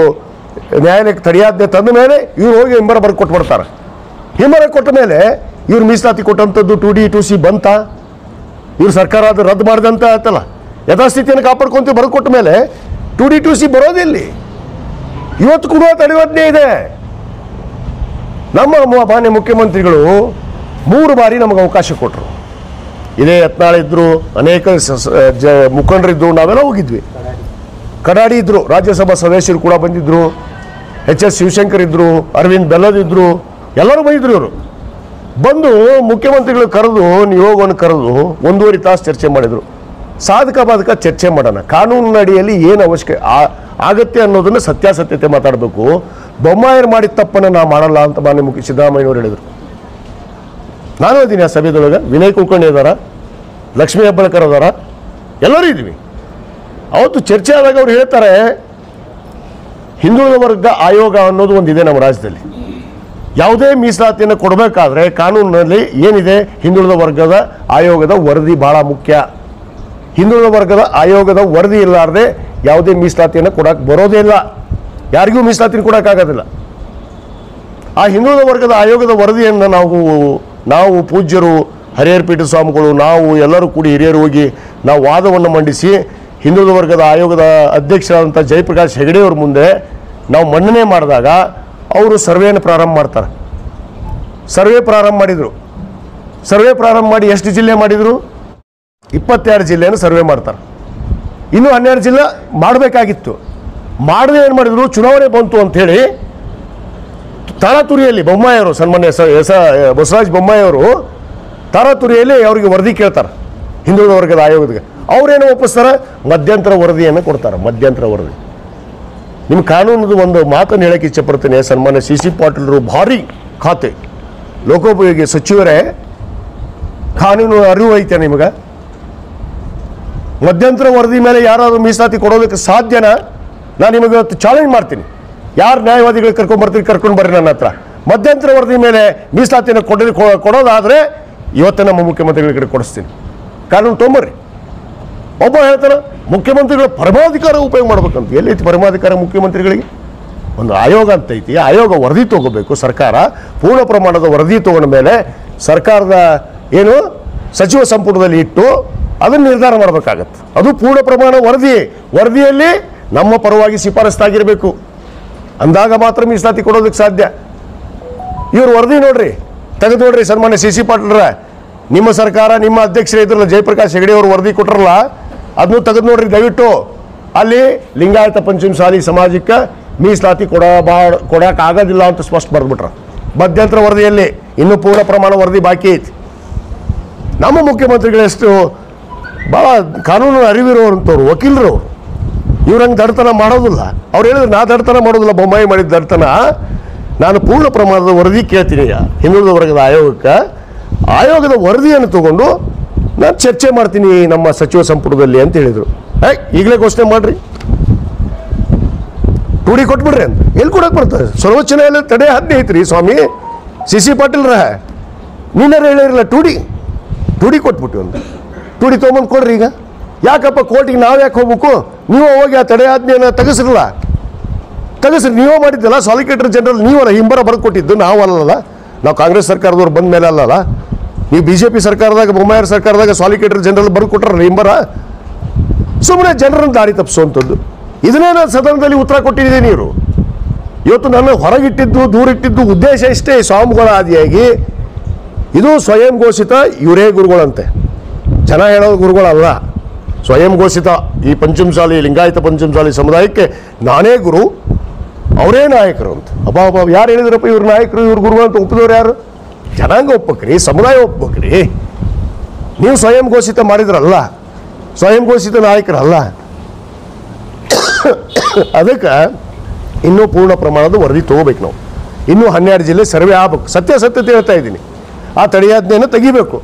ನ್ಯಾಯಾಲಯಕ್ಕೆ ತಡೆಯಾಜ್ಞೆ ತಂದ ಮೇಲೆ ಇವ್ರು ಹೋಗಿ ಹಿಂಬರ ಬರ್ದು ಕೊಟ್ಬಿಡ್ತಾರೆ. ಹಿಂಬರ ಕೊಟ್ಟ ಮೇಲೆ ಇವ್ರು ಮೀಸಲಾತಿ ಕೊಟ್ಟಂಥದ್ದು 2D 2C ಬಂತ, ಇವ್ರು ಸರ್ಕಾರ ಅದು ರದ್ದು ಮಾಡಿದಂತ ಆಯ್ತಲ್ಲ, ಯಥಾಸ್ಥಿತಿಯನ್ನು ಕಾಪಾಡ್ಕೊಂತೀವಿ ಬರೆದು ಕೊಟ್ಟ ಮೇಲೆ 2D 2C ಬರೋದಿಲ್ಲಿ. ಇವತ್ತು ಕೂಡ ತಡೆಯಾಜ್ಞೆ ಇದೆ. ನಮ್ಮ ಮಾನ್ಯ ಮುಖ್ಯಮಂತ್ರಿಗಳು 3 ಬಾರಿ ನಮಗೆ ಅವಕಾಶ ಕೊಟ್ಟರು. ಇದೇ ಯತ್ನಾಳ್ ಇದ್ರು, ಅನೇಕ ಮುಖಂಡರಿದ್ರು, ನಾವೆಲ್ಲ ಹೋಗಿದ್ವಿ. ಕಡಾಡಿ ಇದ್ರು, ರಾಜ್ಯಸಭಾ ಸದಸ್ಯರು ಕೂಡ ಬಂದಿದ್ರು, HS ಶಿವಶಂಕರ್ ಇದ್ರು, ಅರವಿಂದ್ ಬೆಲ್ಲದ್ ಇದ್ರು, ಎಲ್ಲರೂ ಬಂದಿದ್ರು. ಇವರು ಬಂದು ಮುಖ್ಯಮಂತ್ರಿಗಳು ಕರೆದು, ನಿಯೋಗವನ್ನು ಕರೆದು 1.5 ತಾಸು ಚರ್ಚೆ ಮಾಡಿದರು. ಸಾಧಕ ಬಾಧಕ ಚರ್ಚೆ ಮಾಡೋಣ, ಕಾನೂನಿನ ಅಡಿಯಲ್ಲಿ ಏನು ಅವಶ್ಯಕ ಆಗತ್ತೆ ಅನ್ನೋದನ್ನು ಸತ್ಯಾಸತ್ಯತೆ ಮಾತಾಡಬೇಕು. ಬೊಮ್ಮಾಯರು ಮಾಡಿದ ತಪ್ಪನ್ನು ನಾವು ಮಾಡಲ್ಲ ಅಂತ ಮಾನ್ಯ ಮುಖ್ಯ ಸಿದ್ದರಾಮಯ್ಯವರು ಹೇಳಿದರು. ನಾನು ಇದ್ದೀನಿ ಆ ಸಭೆದೊಳಗೆ, ವಿನಯ್ ಕುಲಕರ್ಣಿ ಇದ್ದಾರ, ಲಕ್ಷ್ಮೀ ಹೆಬ್ಬಾಳ್ಕರ್ ಅದಾರ, ಎಲ್ಲರೂ ಇದ್ವಿ. ಅವತ್ತು ಚರ್ಚೆ ಆದಾಗ ಅವ್ರು ಹೇಳ್ತಾರೆ, ಹಿಂದುಳಿದ ವರ್ಗ ಆಯೋಗ ಅನ್ನೋದು ಒಂದಿದೆ ನಮ್ಮ ರಾಜ್ಯದಲ್ಲಿ. ಯಾವುದೇ ಮೀಸಲಾತಿಯನ್ನು ಕೊಡಬೇಕಾದ್ರೆ ಕಾನೂನಿನಲ್ಲಿ ಏನಿದೆ, ಹಿಂದುಳಿದ ವರ್ಗದ ಆಯೋಗದ ವರದಿ ಬಹಳ ಮುಖ್ಯ. ಹಿಂದುಳಿದ ವರ್ಗದ ಆಯೋಗದ ವರದಿ ಇಲ್ಲಾರ್ದೆ ಯಾವುದೇ ಮೀಸಲಾತಿಯನ್ನು ಕೊಡಕ್ಕೆ ಬರೋದೇ ಇಲ್ಲ, ಯಾರಿಗೂ ಮೀಸಲಾತಿನ ಕೊಡೋಕ್ಕಾಗೋದಿಲ್ಲ. ಆ ಹಿಂದುಳಿದ ವರ್ಗದ ಆಯೋಗದ ವರದಿಯನ್ನು ನಾವು ಪೂಜ್ಯರು, ಹರಿಹರ ಪೀಠ ಸ್ವಾಮಿಗಳು, ನಾವು ಎಲ್ಲರೂ ಕೂಡಿ ಹಿರಿಯರು ಹೋಗಿ ನಾವು ವಾದವನ್ನು ಮಂಡಿಸಿ ಹಿಂದುಳಿದ ವರ್ಗದ ಆಯೋಗದ ಅಧ್ಯಕ್ಷರಾದಂಥ ಜಯಪ್ರಕಾಶ್ ಹೆಗಡೆ ಅವ್ರ ಮುಂದೆ ನಾವು ಮನ್ನಣೆ ಮಾಡಿದಾಗ ಅವರು ಸರ್ವೆಯನ್ನು ಪ್ರಾರಂಭ ಮಾಡ್ತಾರೆ. ಸರ್ವೆ ಪ್ರಾರಂಭ ಮಾಡಿದರು. ಸರ್ವೆ ಪ್ರಾರಂಭ ಮಾಡಿ ಎಷ್ಟು ಜಿಲ್ಲೆ ಮಾಡಿದರು? 22 ಜಿಲ್ಲೆಯನ್ನು ಸರ್ವೆ ಮಾಡ್ತಾರೆ. ಇನ್ನೂ 12 ಜಿಲ್ಲೆ ಮಾಡಬೇಕಾಗಿತ್ತು. ಮಾಡದೆ ಏನು ಮಾಡಿದರು, ಚುನಾವಣೆ ಬಂತು ಅಂಥೇಳಿ ತಾರಾತುರಿಯಲ್ಲಿ ಬೊಮ್ಮಾಯಿಯವರು, ಸನ್ಮಾನ್ಯ ಬಸವರಾಜ ಬೊಮ್ಮಾಯಿಯವರು ತಾರಾತುರಿಯಲ್ಲಿ ಅವರಿಗೆ ವರದಿ ಕೇಳ್ತಾರೆ ಹಿಂದುಳಿದ ವರ್ಗದ ಆಯೋಗದ. ಅವರೇನು ಒಪ್ಪಿಸ್ತಾರೆ? ಮಧ್ಯಂತರ ವರದಿಯನ್ನು ಕೊಡ್ತಾರೆ. ಮಧ್ಯಂತರ ವರದಿ. ನಿಮ್ಮ ಕಾನೂನದು ಒಂದು ಮಾತನ್ನು ಹೇಳಕ್ಕೆ ಇಚ್ಛೆಪಡ್ತೇನೆ. ಸನ್ಮಾನ್ಯ CC ಪಾಟೀಲರು ಭಾರಿ ಖಾತೆ, ಲೋಕೋಪಯೋಗಿ ಸಚಿವರೇ, ಕಾನೂನು ಅರಿವು ಐತೆ ನಿಮಗೆ? ಮಧ್ಯಂತರ ವರದಿ ಮೇಲೆ ಯಾರಾದರೂ ಮೀಸಲಾತಿ ಕೊಡೋದಕ್ಕೆ ಸಾಧ್ಯನಾ? ನಾನು ನಿಮಗೆ ಇವತ್ತು ಚಾಲೆಂಜ್ ಮಾಡ್ತೀನಿ. ಯಾರು ನ್ಯಾಯವಾದಿಗಳು ಕರ್ಕೊಂಡು ಬರ್ರಿ ನನ್ನ ಹತ್ರ. ಮಧ್ಯಂತರ ವರದಿ ಮೇಲೆ ಮೀಸಲಾತಿಯನ್ನು ಕೊಡೋದಾದರೆ ಇವತ್ತು ನಮ್ಮ ಮುಖ್ಯಮಂತ್ರಿಗಳ ಕಡೆ ಕೊಡಿಸ್ತೀನಿ. ಕಾನೂನು ತೊಂಬರ್ರಿ. ಒಬ್ಬ ಹೇಳ್ತಾನೆ ಮುಖ್ಯಮಂತ್ರಿಗಳ ಪರಮಾಧಿಕಾರ ಉಪಯೋಗ ಮಾಡ್ಬೇಕಂತ. ಎಲ್ಲೈತಿ ಪರಮಾಧಿಕಾರ ಮುಖ್ಯಮಂತ್ರಿಗಳಿಗೆ? ಒಂದು ಆಯೋಗ ಅಂತ ಐತಿ, ಆಯೋಗ ವರದಿ ತೊಗೋಬೇಕು. ಸರ್ಕಾರ ಪೂರ್ಣ ಪ್ರಮಾಣದ ವರದಿ ತೊಗೊಂಡ ಮೇಲೆ ಸರ್ಕಾರದ ಏನು ಸಚಿವ ಸಂಪುಟದಲ್ಲಿ ಇಟ್ಟು ಅದನ್ನು ನಿರ್ಧಾರ ಮಾಡಬೇಕಾಗತ್ತೆ. ಅದು ಪೂರ್ಣ ಪ್ರಮಾಣ ವರದಿಯಲ್ಲಿ ನಮ್ಮ ಪರವಾಗಿ ಶಿಫಾರಸ್ತಾಗಿರಬೇಕು. ಅಂದಾಗ ಮಾತ್ರ ಮೀಸಲಾತಿ ಕೊಡೋದಕ್ಕೆ ಸಾಧ್ಯ. ಇವ್ರು ವರದಿ ನೋಡ್ರಿ, ತೆಗೆದು ನೋಡ್ರಿ. ಸನ್ಮಾನ್ಯ CC ಪಾಟೀಲ್ರ, ನಿಮ್ಮ ಸರ್ಕಾರ, ನಿಮ್ಮ ಅಧ್ಯಕ್ಷರೇ ಇದ್ರಲ್ಲ ಜಯಪ್ರಕಾಶ್ ಹೆಗಡೆ ಅವರು ವರದಿ ಕೊಟ್ಟರಲ್ಲ, ಅದನ್ನು ತೆಗೆದು ನೋಡ್ರಿ ದಯವಿಟ್ಟು. ಅಲ್ಲಿ ಲಿಂಗಾಯತ ಪಂಚಮಸಾಲಿ ಸಮಾಜಕ್ಕೆ ಮೀಸಲಾತಿ ಕೊಡೋಕ್ಕಾಗೋದಿಲ್ಲ ಅಂತ ಸ್ಪಷ್ಟ ಬರೆದ್ಬಿಟ್ರ ಮಧ್ಯಂತರ ವರದಿಯಲ್ಲಿ. ಇನ್ನೂ ಪೂರ್ಣ ಪ್ರಮಾಣ ವರದಿ ಬಾಕಿ ಐತಿ. ನಮ್ಮ ಮುಖ್ಯಮಂತ್ರಿಗಳೆಷ್ಟು ಭಾಳ ಕಾನೂನು ಅರಿವಿರೋರಂಥವ್ರು, ವಕೀಲರು. ಇವ್ರಂಗೆ ದಡ್ತನ ಮಾಡೋದಿಲ್ಲ. ಅವ್ರು ಹೇಳಿದ್ರು ನಾ ದಡ್ತನ ಮಾಡೋದಿಲ್ಲ, ಬೊಮ್ಮಾಯಿ ಮಾಡಿದ ದಡ್ತನ. ನಾನು ಪೂರ್ಣ ಪ್ರಮಾಣದ ವರದಿ ಕೇಳ್ತೀನಿ ಹಿಂದುಳಿದ ವರ್ಗದ ಆಯೋಗಕ್ಕೆ. ಆಯೋಗದ ವರದಿಯನ್ನು ತಗೊಂಡು ನಾನು ಚರ್ಚೆ ಮಾಡ್ತೀನಿ ನಮ್ಮ ಸಚಿವ ಸಂಪುಟದಲ್ಲಿ ಅಂತ ಹೇಳಿದರು. ಈಗಲೇ ಘೋಷಣೆ ಮಾಡ್ರಿ, 2D ಕೊಟ್ಬಿಡ್ರಿ ಅಂತ. ಎಲ್ಲಿ ಕೊಡಕ್ಕೆ ಬರ್ತದೆ? ಸರ್ವೋಚ್ಚ ನ್ಯಾಯಾಲಯ ತಡೆ ಆಜ್ಞೆ ಐತ್ರಿ ಸ್ವಾಮಿ. CC ಪಾಟೀಲ್ರ, ನೀನಾರು ಹೇಳಿರಲ್ಲ 2D ಕೊಟ್ಬಿಟ್ಟು ಅಂತ. 2D ತೊಗೊಂಬಂದು ಕೊಡ್ರಿ. ಈಗ ಯಾಕಪ್ಪ ಕೋರ್ಟಿಗೆ ನಾವು ಯಾಕೆ ಹೋಗ್ಬೇಕು? ನೀವು ಹೋಗಿ ಆ ತಡೆ ಆಜ್ಞೆಯನ್ನು ತೆಗೆಸ್ರಲ್ಲ, ತೆಗೆಸ್ರಿ. ನೀವೇ ಮಾಡಿದ್ದಲ್ಲ, ಸಾಲಿಸಿಟರ್ ಜನರಲ್ ನೀವಲ್ಲ ಹಿಂಬರ ಬರೆದು ಕೊಟ್ಟಿದ್ದು, ನಾವಲ್ಲ. ನಾವು ಕಾಂಗ್ರೆಸ್ ಸರ್ಕಾರದವ್ರು ಬಂದ ಮೇಲೆ ಅಲ್ಲಲ್ಲ. ನೀವು BJP ಸರ್ಕಾರದಾಗ, ಬೊಮ್ಮಾಯಿಯರ ಸರ್ಕಾರದಾಗ ಸಾಲಿಸಿಟರ್ ಜನರಲ್ ಬರೆದು ಕೊಟ್ರಲ್ಲ ಹಿಂಬರ. ಸುಮ್ಮನೆ ಜನರನ್ನು ದಾರಿ ತಪ್ಪಿಸುವಂಥದ್ದು. ಇದನ್ನೇ ನಾನು ಸದನದಲ್ಲಿ ಉತ್ತರ ಕೊಟ್ಟಿದ್ದೀನಿ. ಇವರು ಇವತ್ತು ನನ್ನ ಹೊರಗಿಟ್ಟಿದ್ದು, ದೂರಿಟ್ಟಿದ್ದು ಉದ್ದೇಶ ಇಷ್ಟೇ. ಸ್ವಾಮಿಗಳ ಆದಿಯಾಗಿ ಇದು ಸ್ವಯಂ ಘೋಷಿತ ಇವರೇ ಗುರುಗಳಂತೆ, ಜನ ಹೇಳೋದು ಗುರುಗಳಲ್ಲ. ಸ್ವಯಂ ಘೋಷಿತ ಈ ಪಂಚಮಸಾಲಿ, ಲಿಂಗಾಯತ ಪಂಚಮಸಾಲಿ ಸಮುದಾಯಕ್ಕೆ ನಾನೇ ಗುರು, ಅವರೇ ನಾಯಕರು ಅಂತ. ಅಬ್ಬಾ ಯಾರು ಹೇಳಿದ್ರಪ್ಪ ಇವ್ರ ನಾಯಕರು, ಇವ್ರ ಗುರುಗಳು ಅಂತ ಒಪ್ಪಿದವ್ರು ಯಾರು? ಜನಾಂಗ ಒಪ್ಪಕ್ರಿ, ಸಮುದಾಯ ಒಪ್ಪಕ್ರಿ. ನೀವು ಸ್ವಯಂ ಘೋಷಿತ ಮಾಡಿದ್ರಲ್ಲ, ಸ್ವಯಂ ಘೋಷಿತ ನಾಯಕರಲ್ಲ. ಅದಕ್ಕೆ ಇನ್ನೂ ಪೂರ್ಣ ಪ್ರಮಾಣದ ವರದಿ ತೊಗೋಬೇಕು ನಾವು. ಇನ್ನೂ 12 ಜಿಲ್ಲೆ ಸರ್ವೆ ಆಗ್ಬೇಕು. ಸತ್ಯತೆ ಹೇಳ್ತಾ ಇದ್ದೀನಿ. ಆ ತಡೆಯಾಜ್ಞೆಯನ್ನು ತೆಗಿಬೇಕು.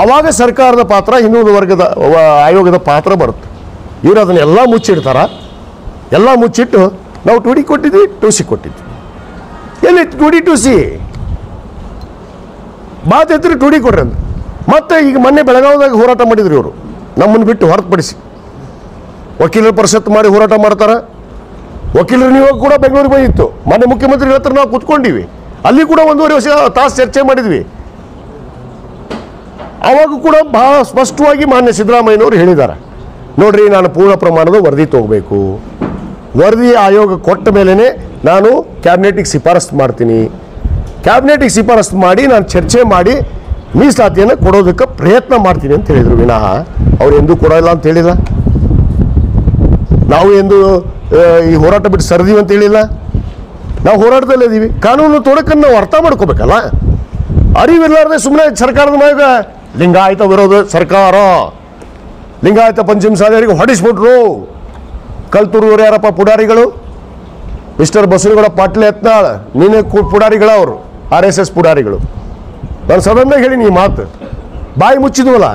ಆವಾಗ ಸರ್ಕಾರದ ಪಾತ್ರ, ಹಿಂದುಳಿದ ವರ್ಗದ ಆಯೋಗದ ಪಾತ್ರ ಬರುತ್ತೆ. ಇವರು ಅದನ್ನೆಲ್ಲ ಮುಚ್ಚಿಡ್ತಾರ. ಎಲ್ಲ ಮುಚ್ಚಿಟ್ಟು ನಾವು 2D ಕೊಟ್ಟಿದ್ವಿ, 2C ಕೊಟ್ಟಿದ್ವಿ. ಎಲ್ಲಿ 2D 2C ಮಾತೈತ್ರಿ 2D ಕೊಡ್ರಿ ಅಂತ. ಮತ್ತೆ ಈಗ ಮೊನ್ನೆ ಬೆಳಗಾವಿದಾಗ ಹೋರಾಟ ಮಾಡಿದ್ರು ಇವರು, ನಮ್ಮನ್ನು ಬಿಟ್ಟು ಹೊರತುಪಡಿಸಿ. ವಕೀಲರ ಪರಿಷತ್ ಮಾಡಿ ಹೋರಾಟ ಮಾಡ್ತಾರೆ. ವಕೀಲರು ನೀವು ಕೂಡ ಬೆಂಗಳೂರಿಗೆ ಬಂದಿತ್ತು. ಮಾನ್ಯ ಮುಖ್ಯಮಂತ್ರಿಗಳ ಹತ್ರ ನಾವು ಕೂತ್ಕೊಂಡಿವಿ, ಅಲ್ಲಿ ಕೂಡ 1.5 ತಾಸು ಚರ್ಚೆ ಮಾಡಿದ್ವಿ. ಅವಾಗ ಕೂಡ ಬಹಳ ಸ್ಪಷ್ಟವಾಗಿ ಮಾನ್ಯ ಸಿದ್ದರಾಮಯ್ಯನವರು ಹೇಳಿದ್ದಾರೆ, ನೋಡ್ರಿ ನಾನು ಪೂರ್ಣ ಪ್ರಮಾಣದ ವರದಿ ತಗೋಬೇಕು, ವರದಿ ಆಯೋಗ ಕೊಟ್ಟ ಮೇಲೇ ನಾನು ಕ್ಯಾಬಿನೆಟಿಗೆ ಶಿಫಾರಸು ಮಾಡ್ತೀನಿ, ಕ್ಯಾಬಿನೆಟಿಗೆ ಶಿಫಾರಸು ಮಾಡಿ ನಾನು ಚರ್ಚೆ ಮಾಡಿ ಮೀಸಲಾತಿಯನ್ನು ಕೊಡೋದಕ್ಕೆ ಪ್ರಯತ್ನ ಮಾಡ್ತೀನಿ ಅಂತ ಹೇಳಿದರು. ವಿನಃ ಅವ್ರು ಎಂದೂ ಕೊಡೋಲ್ಲ ಅಂತ ಹೇಳಿಲ್ಲ, ನಾವು ಎಂದು ಈ ಹೋರಾಟ ಬಿಟ್ಟು ಸರಿದೀವಿ ಅಂತ ಹೇಳಿಲ್ಲ. ನಾವು ಹೋರಾಟದಲ್ಲೇ ಇದ್ದೀವಿ. ಕಾನೂನು ತೊಡಕನ್ನು ನಾವು ಅರ್ಥ ಮಾಡ್ಕೋಬೇಕಲ್ಲ. ಅರಿವಿಲ್ಲಾರದೆ ಸುಮ್ಮನೆ ಸರ್ಕಾರದ ಮ್ಯಾಗ ಲಿಂಗಾಯತ ವಿರೋಧ ಸರ್ಕಾರ, ಲಿಂಗಾಯತ ಪಂಚಮ ಸಾಲಿಯರಿಗೆ ಹೊಡಿಸ್ಬಿಟ್ರು. ಕಲ್ತೂರವ್ರು ಯಾರಪ್ಪ ಪುಡಾರಿಗಳು? ಮಿಸ್ಟರ್ ಬಸವನಗೌಡ ಪಾಟೀಲ್ ಯತ್ನಾಳ್ ನೀನೇ ಪುಡಾರಿಗಳ ಅವರು, RSS ಪುಡಾರಿಗಳು. ನಾನು ಸಡನ್ನಾಗಿ ಹೇಳೀನಿ ಈ ಮಾತು, ಬಾಯಿ ಮುಚ್ಚಿದ್ವಲ್ಲ.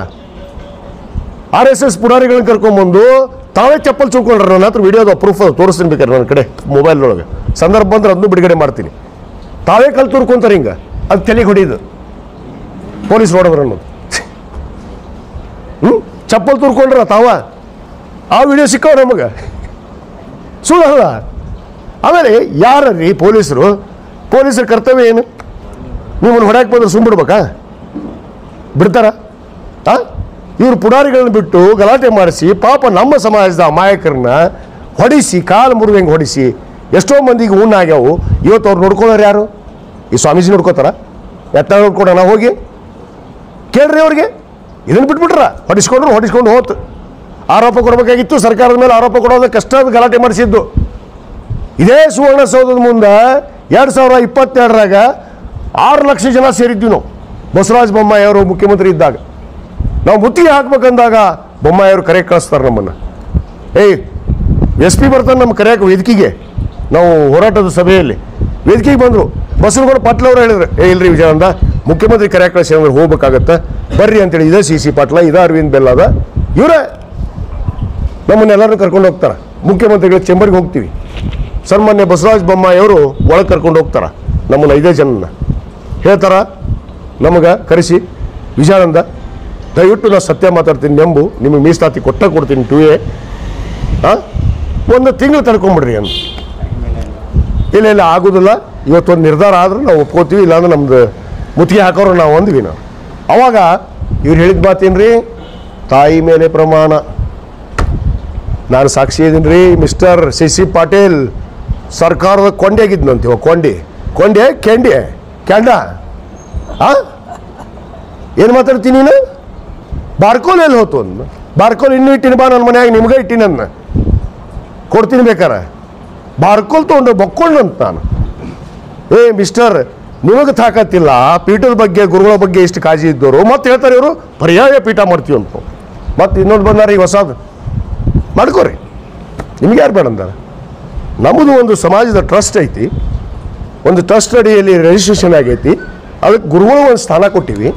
RSS ಪುಡಾರಿಗಳನ್ನ ಕರ್ಕೊಂಡ್ಬಂದು ತಾವೇ ಚಪ್ಪಲ್ ಚುಳ್ಕೊಂಡ್ರೆ. ನನ್ನ ಹತ್ರ ವಿಡಿಯೋದ ಪ್ರೂಫ್ ತೋರಿಸ್ತೀನಿ ಬೇಕಾದ್ರೆ ನನ್ನ ಕಡೆ ಮೊಬೈಲ್ನೊಳಗೆ, ಸಂದರ್ಭ ಬಂದ್ರೆ ಅದನ್ನು ಬಿಡುಗಡೆ ಮಾಡ್ತೀನಿ. ತಾವೇ ಕಲ್ ತುರ್ಕೊಂತಾರೆ ಹಿಂಗೆ, ಅದು ತಲೆಗೆ ಹೊಡಿದು ಪೊಲೀಸ್ ನೋಡಿದ್ರು ಅನ್ನೋದು. ಚಪ್ಪಲ್ ತುರ್ಕೊಂಡ್ರ ತಾವ, ಆ ವಿಡಿಯೋ ಸಿಕ್ಕವ ನಮಗೆ, ಸುಳ್ಳಲ್ಲ. ಆಮೇಲೆ ಯಾರೀ ಪೊಲೀಸರು? ಪೊಲೀಸರ ಕರ್ತವ್ಯ ಏನು? ನಿಮ್ಮನ್ನು ಹೊಡ್ಯಾಕೆ ಬಂದ್ರೆ ಸುಮ್ಬಿಡ್ಬೇಕಾ? ಬಿಡ್ತಾರ? ಇವರು ಪುಡಾರಿಗಳನ್ನ ಬಿಟ್ಟು ಗಲಾಟೆ ಮಾಡಿಸಿ ಪಾಪ ನಮ್ಮ ಸಮಾಜದ ಅಮಾಯಕರನ್ನ ಹೊಡಿಸಿ, ಕಾಲು ಮುರಿದಂಗೆ ಹೊಡಿಸಿ ಎಷ್ಟೋ ಮಂದಿಗೆ ಆಗ್ಯಾವು. ಇವತ್ತು ಅವ್ರು ನೋಡ್ಕೊಳ್ಳೋರು ಯಾರು? ಈ ಸ್ವಾಮೀಜಿ ನೋಡ್ಕೋತಾರ? ಎತ್ತ ನೋಡ್ಕೊಡೋಣ ಹೋಗಿ ಕೇಳ್ರಿ ಅವ್ರಿಗೆ. ಇದನ್ನು ಬಿಟ್ಬಿಟ್ರ, ಹೊಡಿಸ್ಕೊಂಡು ಹೋತು. ಆರೋಪ ಕೊಡಬೇಕಾಗಿತ್ತು, ಸರ್ಕಾರದ ಮೇಲೆ ಆರೋಪ ಕೊಡೋದಕ್ಕೆ ಕಷ್ಟದ ಗಲಾಟೆ ಮಾಡಿಸಿದ್ದು. ಇದೇ ಸುವರ್ಣಸೌಧದ ಮುಂದೆ 2022ರಾಗ 6 ಲಕ್ಷ ಜನ ಸೇರಿದ್ವಿ ನಾವು. ಬಸವರಾಜ ಬೊಮ್ಮಾಯಿ ಅವರು ಮುಖ್ಯಮಂತ್ರಿ ಇದ್ದಾಗ ನಾವು ಮುತ್ತಿಗೆ ಹಾಕ್ಬೇಕಂದಾಗ ಬೊಮ್ಮಾಯಿಯವರು ಕರೆ ಕಳಿಸ್ತಾರೆ ನಮ್ಮನ್ನು. SP ಬರ್ತಾನೆ ನಮ್ಮ ಕರೆಯಕ್ಕೆ ವೇದಿಕೆಗೆ. ನಾವು ಹೋರಾಟದ ಸಭೆಯಲ್ಲಿ ವೇದಿಕೆಗೆ ಬಂದರು. ಬಸವನಗೌಡ ಪಾಟೀಲ್ ಅವರು ಹೇಳಿದ್ರು, ಇಲ್ರಿ ವಿಜಯಾನಂದ ಮುಖ್ಯಮಂತ್ರಿ ಕರೆಯಕ್ಕೆ ಕಳಿಸಿ ಅಂದ್ರೆ ಹೋಗ್ಬೇಕಾಗತ್ತೆ ಬರ್ರಿ ಅಂತೇಳಿ. ಇದೇ CC ಪಾಟೀಲ, ಇದೇ ಅರವಿಂದ್ ಬೆಲ್ಲದ, ಇವರೇ ನಮ್ಮನ್ನೆಲ್ಲರೂ ಕರ್ಕೊಂಡು ಹೋಗ್ತಾರೆ. ಮುಖ್ಯಮಂತ್ರಿಗಳ ಚೇಂಬರ್ಗೆ ಹೋಗ್ತೀವಿ. ಸನ್ಮಾನ್ಯ ಬಸವರಾಜ ಬೊಮ್ಮಾಯಿಯವರು ಒಳಗೆ ಕರ್ಕೊಂಡು ಹೋಗ್ತಾರೆ ನಮ್ಮನ್ನು 5 ಜನನ್ನ. ಹೇಳ್ತಾರ ನಮಗೆ ಕರೆಸಿ, ವಿಜಯಾನಂದ ದಯವಿಟ್ಟು ನಾನು ಸತ್ಯ ಮಾತಾಡ್ತೀನಿ, ನೆಂಬು ನಿಮಗೆ ಮೀಸಲಾತಿ ಕೊಡ್ತೀನಿ 2A, 1 ತಿಂಗಳು ತಡ್ಕೊಂಬಿಡ್ರಿ ಅಂತ. ಇಲ್ಲ ಆಗೋದಿಲ್ಲ, ಇವತ್ತೊಂದು ನಿರ್ಧಾರ ಆದ್ರೆ ನಾವು ಒಪ್ಕೋತೀವಿ, ಇಲ್ಲಾಂದ್ರೆ ನಮ್ದು ಮುತ್ತಿಗೆ ಹಾಕೋರು ನಾವು ಅಂದ್ವಿ ನಾವು. ಅವಾಗ ಇವ್ರು ಹೇಳಿದ ಮಾತೇನ್ರಿ? ತಾಯಿ ಮೇಲೆ ಪ್ರಮಾಣ. ನಾನು ಸಾಕ್ಷಿ ಇದ್ದೀನಿ ರೀ. ಮಿಸ್ಟರ್ CC ಪಾಟೀಲ್ ಸರ್ಕಾರದ ಕೊಂಡೆ ಆಗಿದ್ನಂತೀವ. ಕೊಂಡೆ ಕ್ಯಾಂಡ ಏನು ಮಾತಾಡ್ತೀನಿ ನೀನು? ಬಾರ್ಕೋಲ್ ಎಲ್ಲಿ ಹೋತು ಅಂದ. ಬಾರ್ಕೋಲ್ ಇನ್ನೂ ಇಟ್ಟಿನ ಬಾ, ನನ್ನ ಮನೆಯಾಗ ನಿಮ್ಗೆ ಇಟ್ಟಿನ ಕೊಡ್ತೀನಿ ಬೇಕಾರೆ. ಬಾರ್ಕೋಲ್ ತೊಗೊಂಡು ಬಕ್ಕೊಂಡಂತ ನಾನು. ಮಿಸ್ಟರ್ ನಿಮಗೆ ತಾಕತ್ತಿಲ್ಲ, ಪೀಠದ ಬಗ್ಗೆ ಗುರುಗಳ ಬಗ್ಗೆ ಇಷ್ಟು ಕಾಳಜಿ ಇದ್ದವರು ಮತ್ತೆ ಹೇಳ್ತಾರೆ ಇವರು ಪರ್ಯಾಯ ಪೀಠ ಮಾಡ್ತೀವಿ ಅಂತ. ಮತ್ತೆ ಇನ್ನೊಂದು ಬಂದಾರ ಈಗ ಹೊಸದು ಮಾಡ್ಕೋರಿ, ನಿಮ್ಗೆ ಯಾರು ಬೇಡ ಅಂದಾರ? ನಮ್ಮದು ಒಂದು ಸಮಾಜದ ಟ್ರಸ್ಟ್ ಐತಿ, ಒಂದು ಟ್ರಸ್ಟ್ ಅಡಿಯಲ್ಲಿ ರಿಜಿಸ್ಟ್ರೇಷನ್ ಆಗೈತಿ, ಅದಕ್ಕೆ ಗುರುಗಳು ಒಂದು ಸ್ಥಾನ ಕೊಟ್ಟಿವಿ.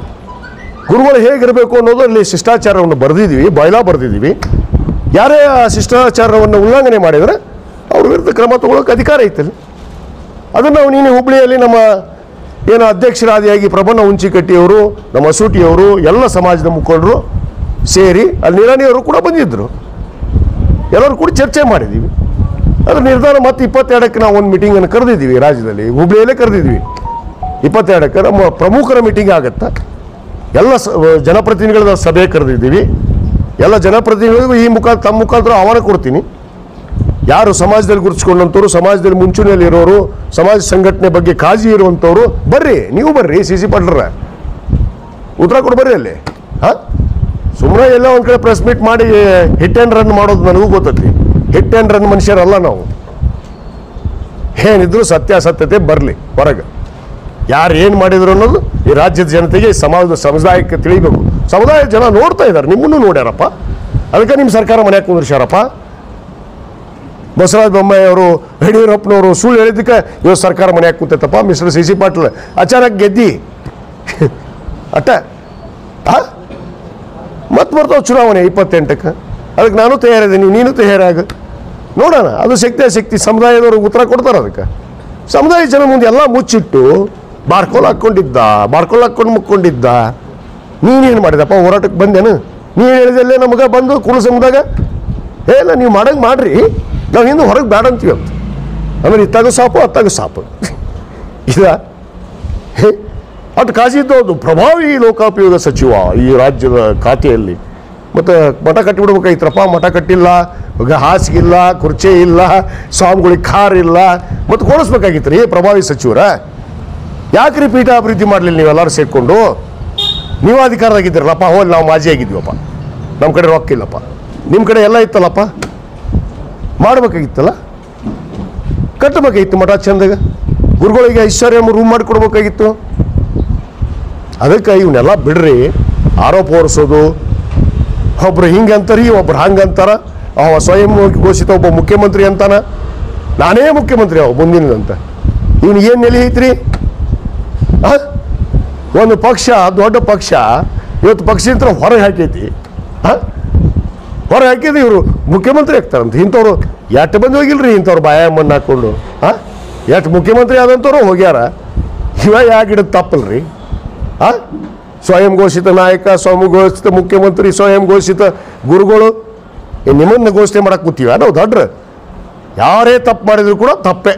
ಗುರುಗಳು ಹೇಗಿರಬೇಕು ಅನ್ನೋದು ಅಲ್ಲಿ ಶಿಷ್ಟಾಚಾರವನ್ನು ಬರೆದಿದ್ದೀವಿ, ಬಾಯ್ಲಾ ಬರೆದಿದ್ದೀವಿ. ಯಾರೇ ಆ ಶಿಷ್ಟಾಚಾರವನ್ನು ಉಲ್ಲಂಘನೆ ಮಾಡಿದರೆ ಅವ್ರ ವಿರುದ್ಧ ಕ್ರಮ ತಗೊಳ್ಳೋಕೆ ಅಧಿಕಾರ ಐತಲ್ಲ. ಅದನ್ನು ನಾವು ನೀನು ಹುಬ್ಬಳ್ಳಿಯಲ್ಲಿ ನಮ್ಮ ಏನು ಅಧ್ಯಕ್ಷರಾದಿಯಾಗಿ ಪ್ರಬನ್ನ ಹುಂಚಿಕಟ್ಟಿಯವರು, ನಮ್ಮ ಅಸೂಟಿಯವರು, ಎಲ್ಲ ಸಮಾಜದ ಮುಖಂಡರು ಸೇರಿ ಅಲ್ಲಿ ನಿರಾಣಿಯವರು ಕೂಡ ಬಂದಿದ್ದರು. ಎಲ್ಲರೂ ಕೂಡ ಚರ್ಚೆ ಮಾಡಿದ್ದೀವಿ. ಅದ್ರ ನಿರ್ಧಾರ ಮತ್ತೆ 22ಕ್ಕೆ ನಾವು ಒಂದು ಮೀಟಿಂಗನ್ನು ಕರೆದಿದ್ದೀವಿ ರಾಜ್ಯದಲ್ಲಿ, ಹುಬ್ಬಳ್ಳಿಯಲ್ಲೇ ಕರೆದಿದ್ವಿ. 22ಕ್ಕೆ ನಮ್ಮ ಪ್ರಮುಖರ ಮೀಟಿಂಗ್ ಆಗುತ್ತೆ. ಎಲ್ಲ ಜನಪ್ರತಿನಿಧಿಗಳ ಸಭೆ ಕರೆದಿದ್ದೀವಿ. ಎಲ್ಲ ಜನಪ್ರತಿನಿಧಿಗಳಿಗೂ ಈ ತಮ್ಮ ಮುಖಾಂತರ ಆಹ್ವಾನ ಕೊಡ್ತೀನಿ. ಯಾರು ಸಮಾಜದಲ್ಲಿ ಗುರುತಿಸ್ಕೊಂಡಂಥವ್ರು, ಸಮಾಜದಲ್ಲಿ ಮುಂಚೂಣಿಯಲ್ಲಿ ಇರೋರು, ಸಮಾಜ ಸಂಘಟನೆ ಬಗ್ಗೆ ಕಾಳಜಿ ಇರುವಂಥವ್ರು ಬರ್ರಿ, ನೀವು ಬರ್ರಿ. CC ಪಾಟೀಲ್ರ ಉತ್ತರ ಕೊಡು ಬರ್ರಿ ಅಲ್ಲಿ. ಸುಮ್ಮನೆ ಎಲ್ಲ ಒಂದು ಕಡೆ ಪ್ರೆಸ್ ಮೀಟ್ ಮಾಡಿ ಹಿಟ್ ಆ್ಯಂಡ್ ರನ್ ಮಾಡೋದು ನನಗೂ ಗೊತ್ತೈತಿ. ಹಿಟ್ ಆ್ಯಂಡ್ ರನ್ ಮನುಷ್ಯರಲ್ಲ ನಾವು. ಏನಿದ್ರು ಸತ್ಯಾಸತ್ಯತೆ ಬರಲಿ ಹೊರಗೆ. ಯಾರು ಏನು ಮಾಡಿದ್ರು ಅನ್ನೋದು ಈ ರಾಜ್ಯದ ಜನತೆಗೆ, ಸಮುದಾಯಕ್ಕೆ ತಿಳಿಬೇಕು. ಸಮುದಾಯದ ಜನ ನೋಡ್ತಾ ಇದ್ದಾರೆ, ನಿಮ್ಮನ್ನು ನೋಡ್ಯಾರಪ್ಪ. ಅದಕ್ಕೆ ನಿಮ್ಮ ಸರ್ಕಾರ ಮನೆಯಾಗ ಕುಂದ್ರಿಸ್ಯಾರಪ್ಪ. ಬಸವರಾಜ ಬೊಮ್ಮಾಯಿ ಅವರು, ಯಡಿಯೂರಪ್ಪನವರು ಸುಳ್ಳು ಹೇಳಿದ್ದಕ್ಕೆ ಇವತ್ತು ಸರ್ಕಾರ ಮನೆಯಾಗ ಕೂತೈತಪ್ಪ. ಮಿಸ್ಟರ್ CC ಪಾಟೀಲ್ ಅಚಾನಕ್ ಗೆದ್ದಿ ಅಟ್ಟ ಮತ್ತೆ ಬರ್ತಾವೆ ಚುನಾವಣೆ 28ಕ್ಕೆ. ಅದಕ್ಕೆ ನಾನು ತಯಾರಿದ್ದೀನಿ, ನೀನು ತಯಾರಾಗ ನೋಡೋಣ. ಅದು ಶಕ್ತಿ ಸಮುದಾಯದವರು ಉತ್ತರ ಕೊಡ್ತಾರೆ. ಅದಕ್ಕೆ ಸಮುದಾಯ ಜನ ಮುಂದೆ ಎಲ್ಲ ಮುಚ್ಚಿಟ್ಟು ಬಾರ್ಕೋಲ್ ಹಾಕ್ಕೊಂಡು ಮುಕ್ಕೊಂಡಿದ್ದ. ನೀನೇನು ಮಾಡಿದಪ್ಪ? ಹೋರಾಟಕ್ಕೆ ಬಂದೇನು? ನೀನು ಹೇಳಿದಲ್ಲೇ ನಮಗೆ ಬಂದು ಕುಳು ಸಮುದಾಯ ಇಲ್ಲ ನೀವು ಮಾಡಂಗೆ ಮಾಡ್ರಿ, ನಾವು ಹಿಂದೆ ಹೊರಗೆ ಬೇಡ ಅಂತೀವಿ ಅಂತ. ಆಮೇಲೆ ಇತ್ತಾಗ ಸಾಪು ಅತ್ತಾಗ ಸಾಪು ಇದ ಅಷ್ಟು ಕಾಜಿ ಇದ್ದದ್ದು ಪ್ರಭಾವಿ ಲೋಕೋಪಯೋಗ ಸಚಿವ ಈ ರಾಜ್ಯದ ಖಾತೆಯಲ್ಲಿ. ಮತ್ತು ಮಠ ಕಟ್ಟಿಬಿಡ್ಬೇಕಾಗಿತ್ತರಪ್ಪ, ಮಠ ಕಟ್ಟಿಲ್ಲ, ಹಾಸಿಗಿಲ್ಲ, ಕುರ್ಚಿ ಇಲ್ಲ, ಸ್ವಾಮಿಗಳಿಗೆ ಕಾರ್ ಇಲ್ಲ, ಮತ್ತು ಕೊಡಿಸ್ಬೇಕಾಗಿತ್ತು ರೀ ಪ್ರಭಾವಿ ಸಚಿವರ. ಯಾಕ್ರಿ ಪೀಠ ಅಭಿವೃದ್ಧಿ ಮಾಡಲಿಲ್ಲ ನೀವೆಲ್ಲರೂ ಸೇರಿಕೊಂಡು? ನೀವು ಅಧಿಕಾರದಾಗಿದ್ದೀರಲ್ಲಪ್ಪ, ಹೋಗಿ ನಾವು ಮಾಜಿ ಆಗಿದ್ವಪ್ಪ, ನಮ್ಮ ಕಡೆ ರೊಕ್ಕ ಇಲ್ಲಪ್ಪ, ನಿಮ್ಮ ಕಡೆ ಎಲ್ಲ ಇತ್ತಲ್ಲಪ್ಪ, ಮಾಡಬೇಕಾಗಿತ್ತಲ್ಲ, ಕಟ್ಟಬೇಕಾಗಿತ್ತು ಮಠ ಚಂದಾಗ, ಗುರುಗಳಿಗೆ ಐಶ್ವರ್ಯ ರೂಮ್ ಮಾಡಿಕೊಡ್ಬೇಕಾಗಿತ್ತು. ಅದಕ್ಕೆ ಇವನ್ನೆಲ್ಲ ಬಿಡ್ರಿ, ಆರೋಪ ಹೊರಿಸೋದು. ಒಬ್ರು ಹಿಂಗೆ ಅಂತಾರಿ, ಒಬ್ರು ಹಂಗೆ ಅಂತಾರ. ಅವ ಸ್ವಯಂ ಘೋಷಿತ ಒಬ್ಬ ಮುಖ್ಯಮಂತ್ರಿ ಅಂತಾನ, ನಾನೇ ಮುಖ್ಯಮಂತ್ರಿ ಅವ ಮುಂದಿನದಂತ. ಇವನು ಏನು ನೆಲೆ ಐತ್ರಿ? ಒಂದು ಪಕ್ಷ, ದೊಡ್ಡ ಪಕ್ಷ ಇವತ್ತು ಪಕ್ಷದಿಂದ ಹೊರಗೆ ಹಾಕೈತಿ, ಹೊರಗೆ ಹಾಕಿದ್ರೆ ಇವರು ಮುಖ್ಯಮಂತ್ರಿ ಆಗ್ತಾರಂತ. ಇಂಥವ್ರು ಎಷ್ಟು ಬಂದು ಹೋಗಿಲ್ರಿ ಇಂಥವ್ರು ಬಾಯಮ್ಮನ್ನು ಹಾಕ್ಕೊಂಡು. ಎಷ್ಟು ಮುಖ್ಯಮಂತ್ರಿ ಆದಂಥವ್ರು ಹೋಗ್ಯಾರ. ಇವ ಯಾಗಿಡೋದು ತಪ್ಪಲ್ರಿ? ಸ್ವಯಂ ಘೋಷಿತ ನಾಯಕ, ಸ್ವಯಂ ಘೋಷಿತ ಮುಖ್ಯಮಂತ್ರಿ, ಸ್ವಯಂ ಘೋಷಿತ ಗುರುಗಳು, ನಿಮ್ಮನ್ನು ಘೋಷಣೆ ಮಾಡಕ್ಕೆ ಕೂತೀವ ನಾವು ದೊಡ್ಡ್ರ? ಯಾರೇ ತಪ್ಪು ಮಾಡಿದ್ರು ಕೂಡ ತಪ್ಪೇ.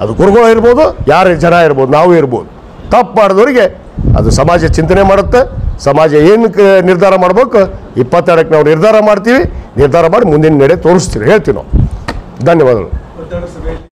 ಅದು ಗುರುಗಳು ಇರ್ಬೋದು, ಯಾರೇ ಜನ ಇರ್ಬೋದು, ನಾವು ಇರ್ಬೋದು. ತಪ್ಪು ಮಾಡಿದವರಿಗೆ ಅದು ಸಮಾಜ ಚಿಂತನೆ ಮಾಡುತ್ತೆ. ಸಮಾಜ ಏನು ನಿರ್ಧಾರ ಮಾಡ್ಬೇಕು 22ಕ್ಕೆ ನಾವು ನಿರ್ಧಾರ ಮಾಡ್ತೀವಿ. ನಿರ್ಧಾರ ಮಾಡಿ ಮುಂದಿನ ನಡೆ ತೋರಿಸ್ತೀವಿ, ಹೇಳ್ತೀವಿ ನಾವು. ಧನ್ಯವಾದಗಳು.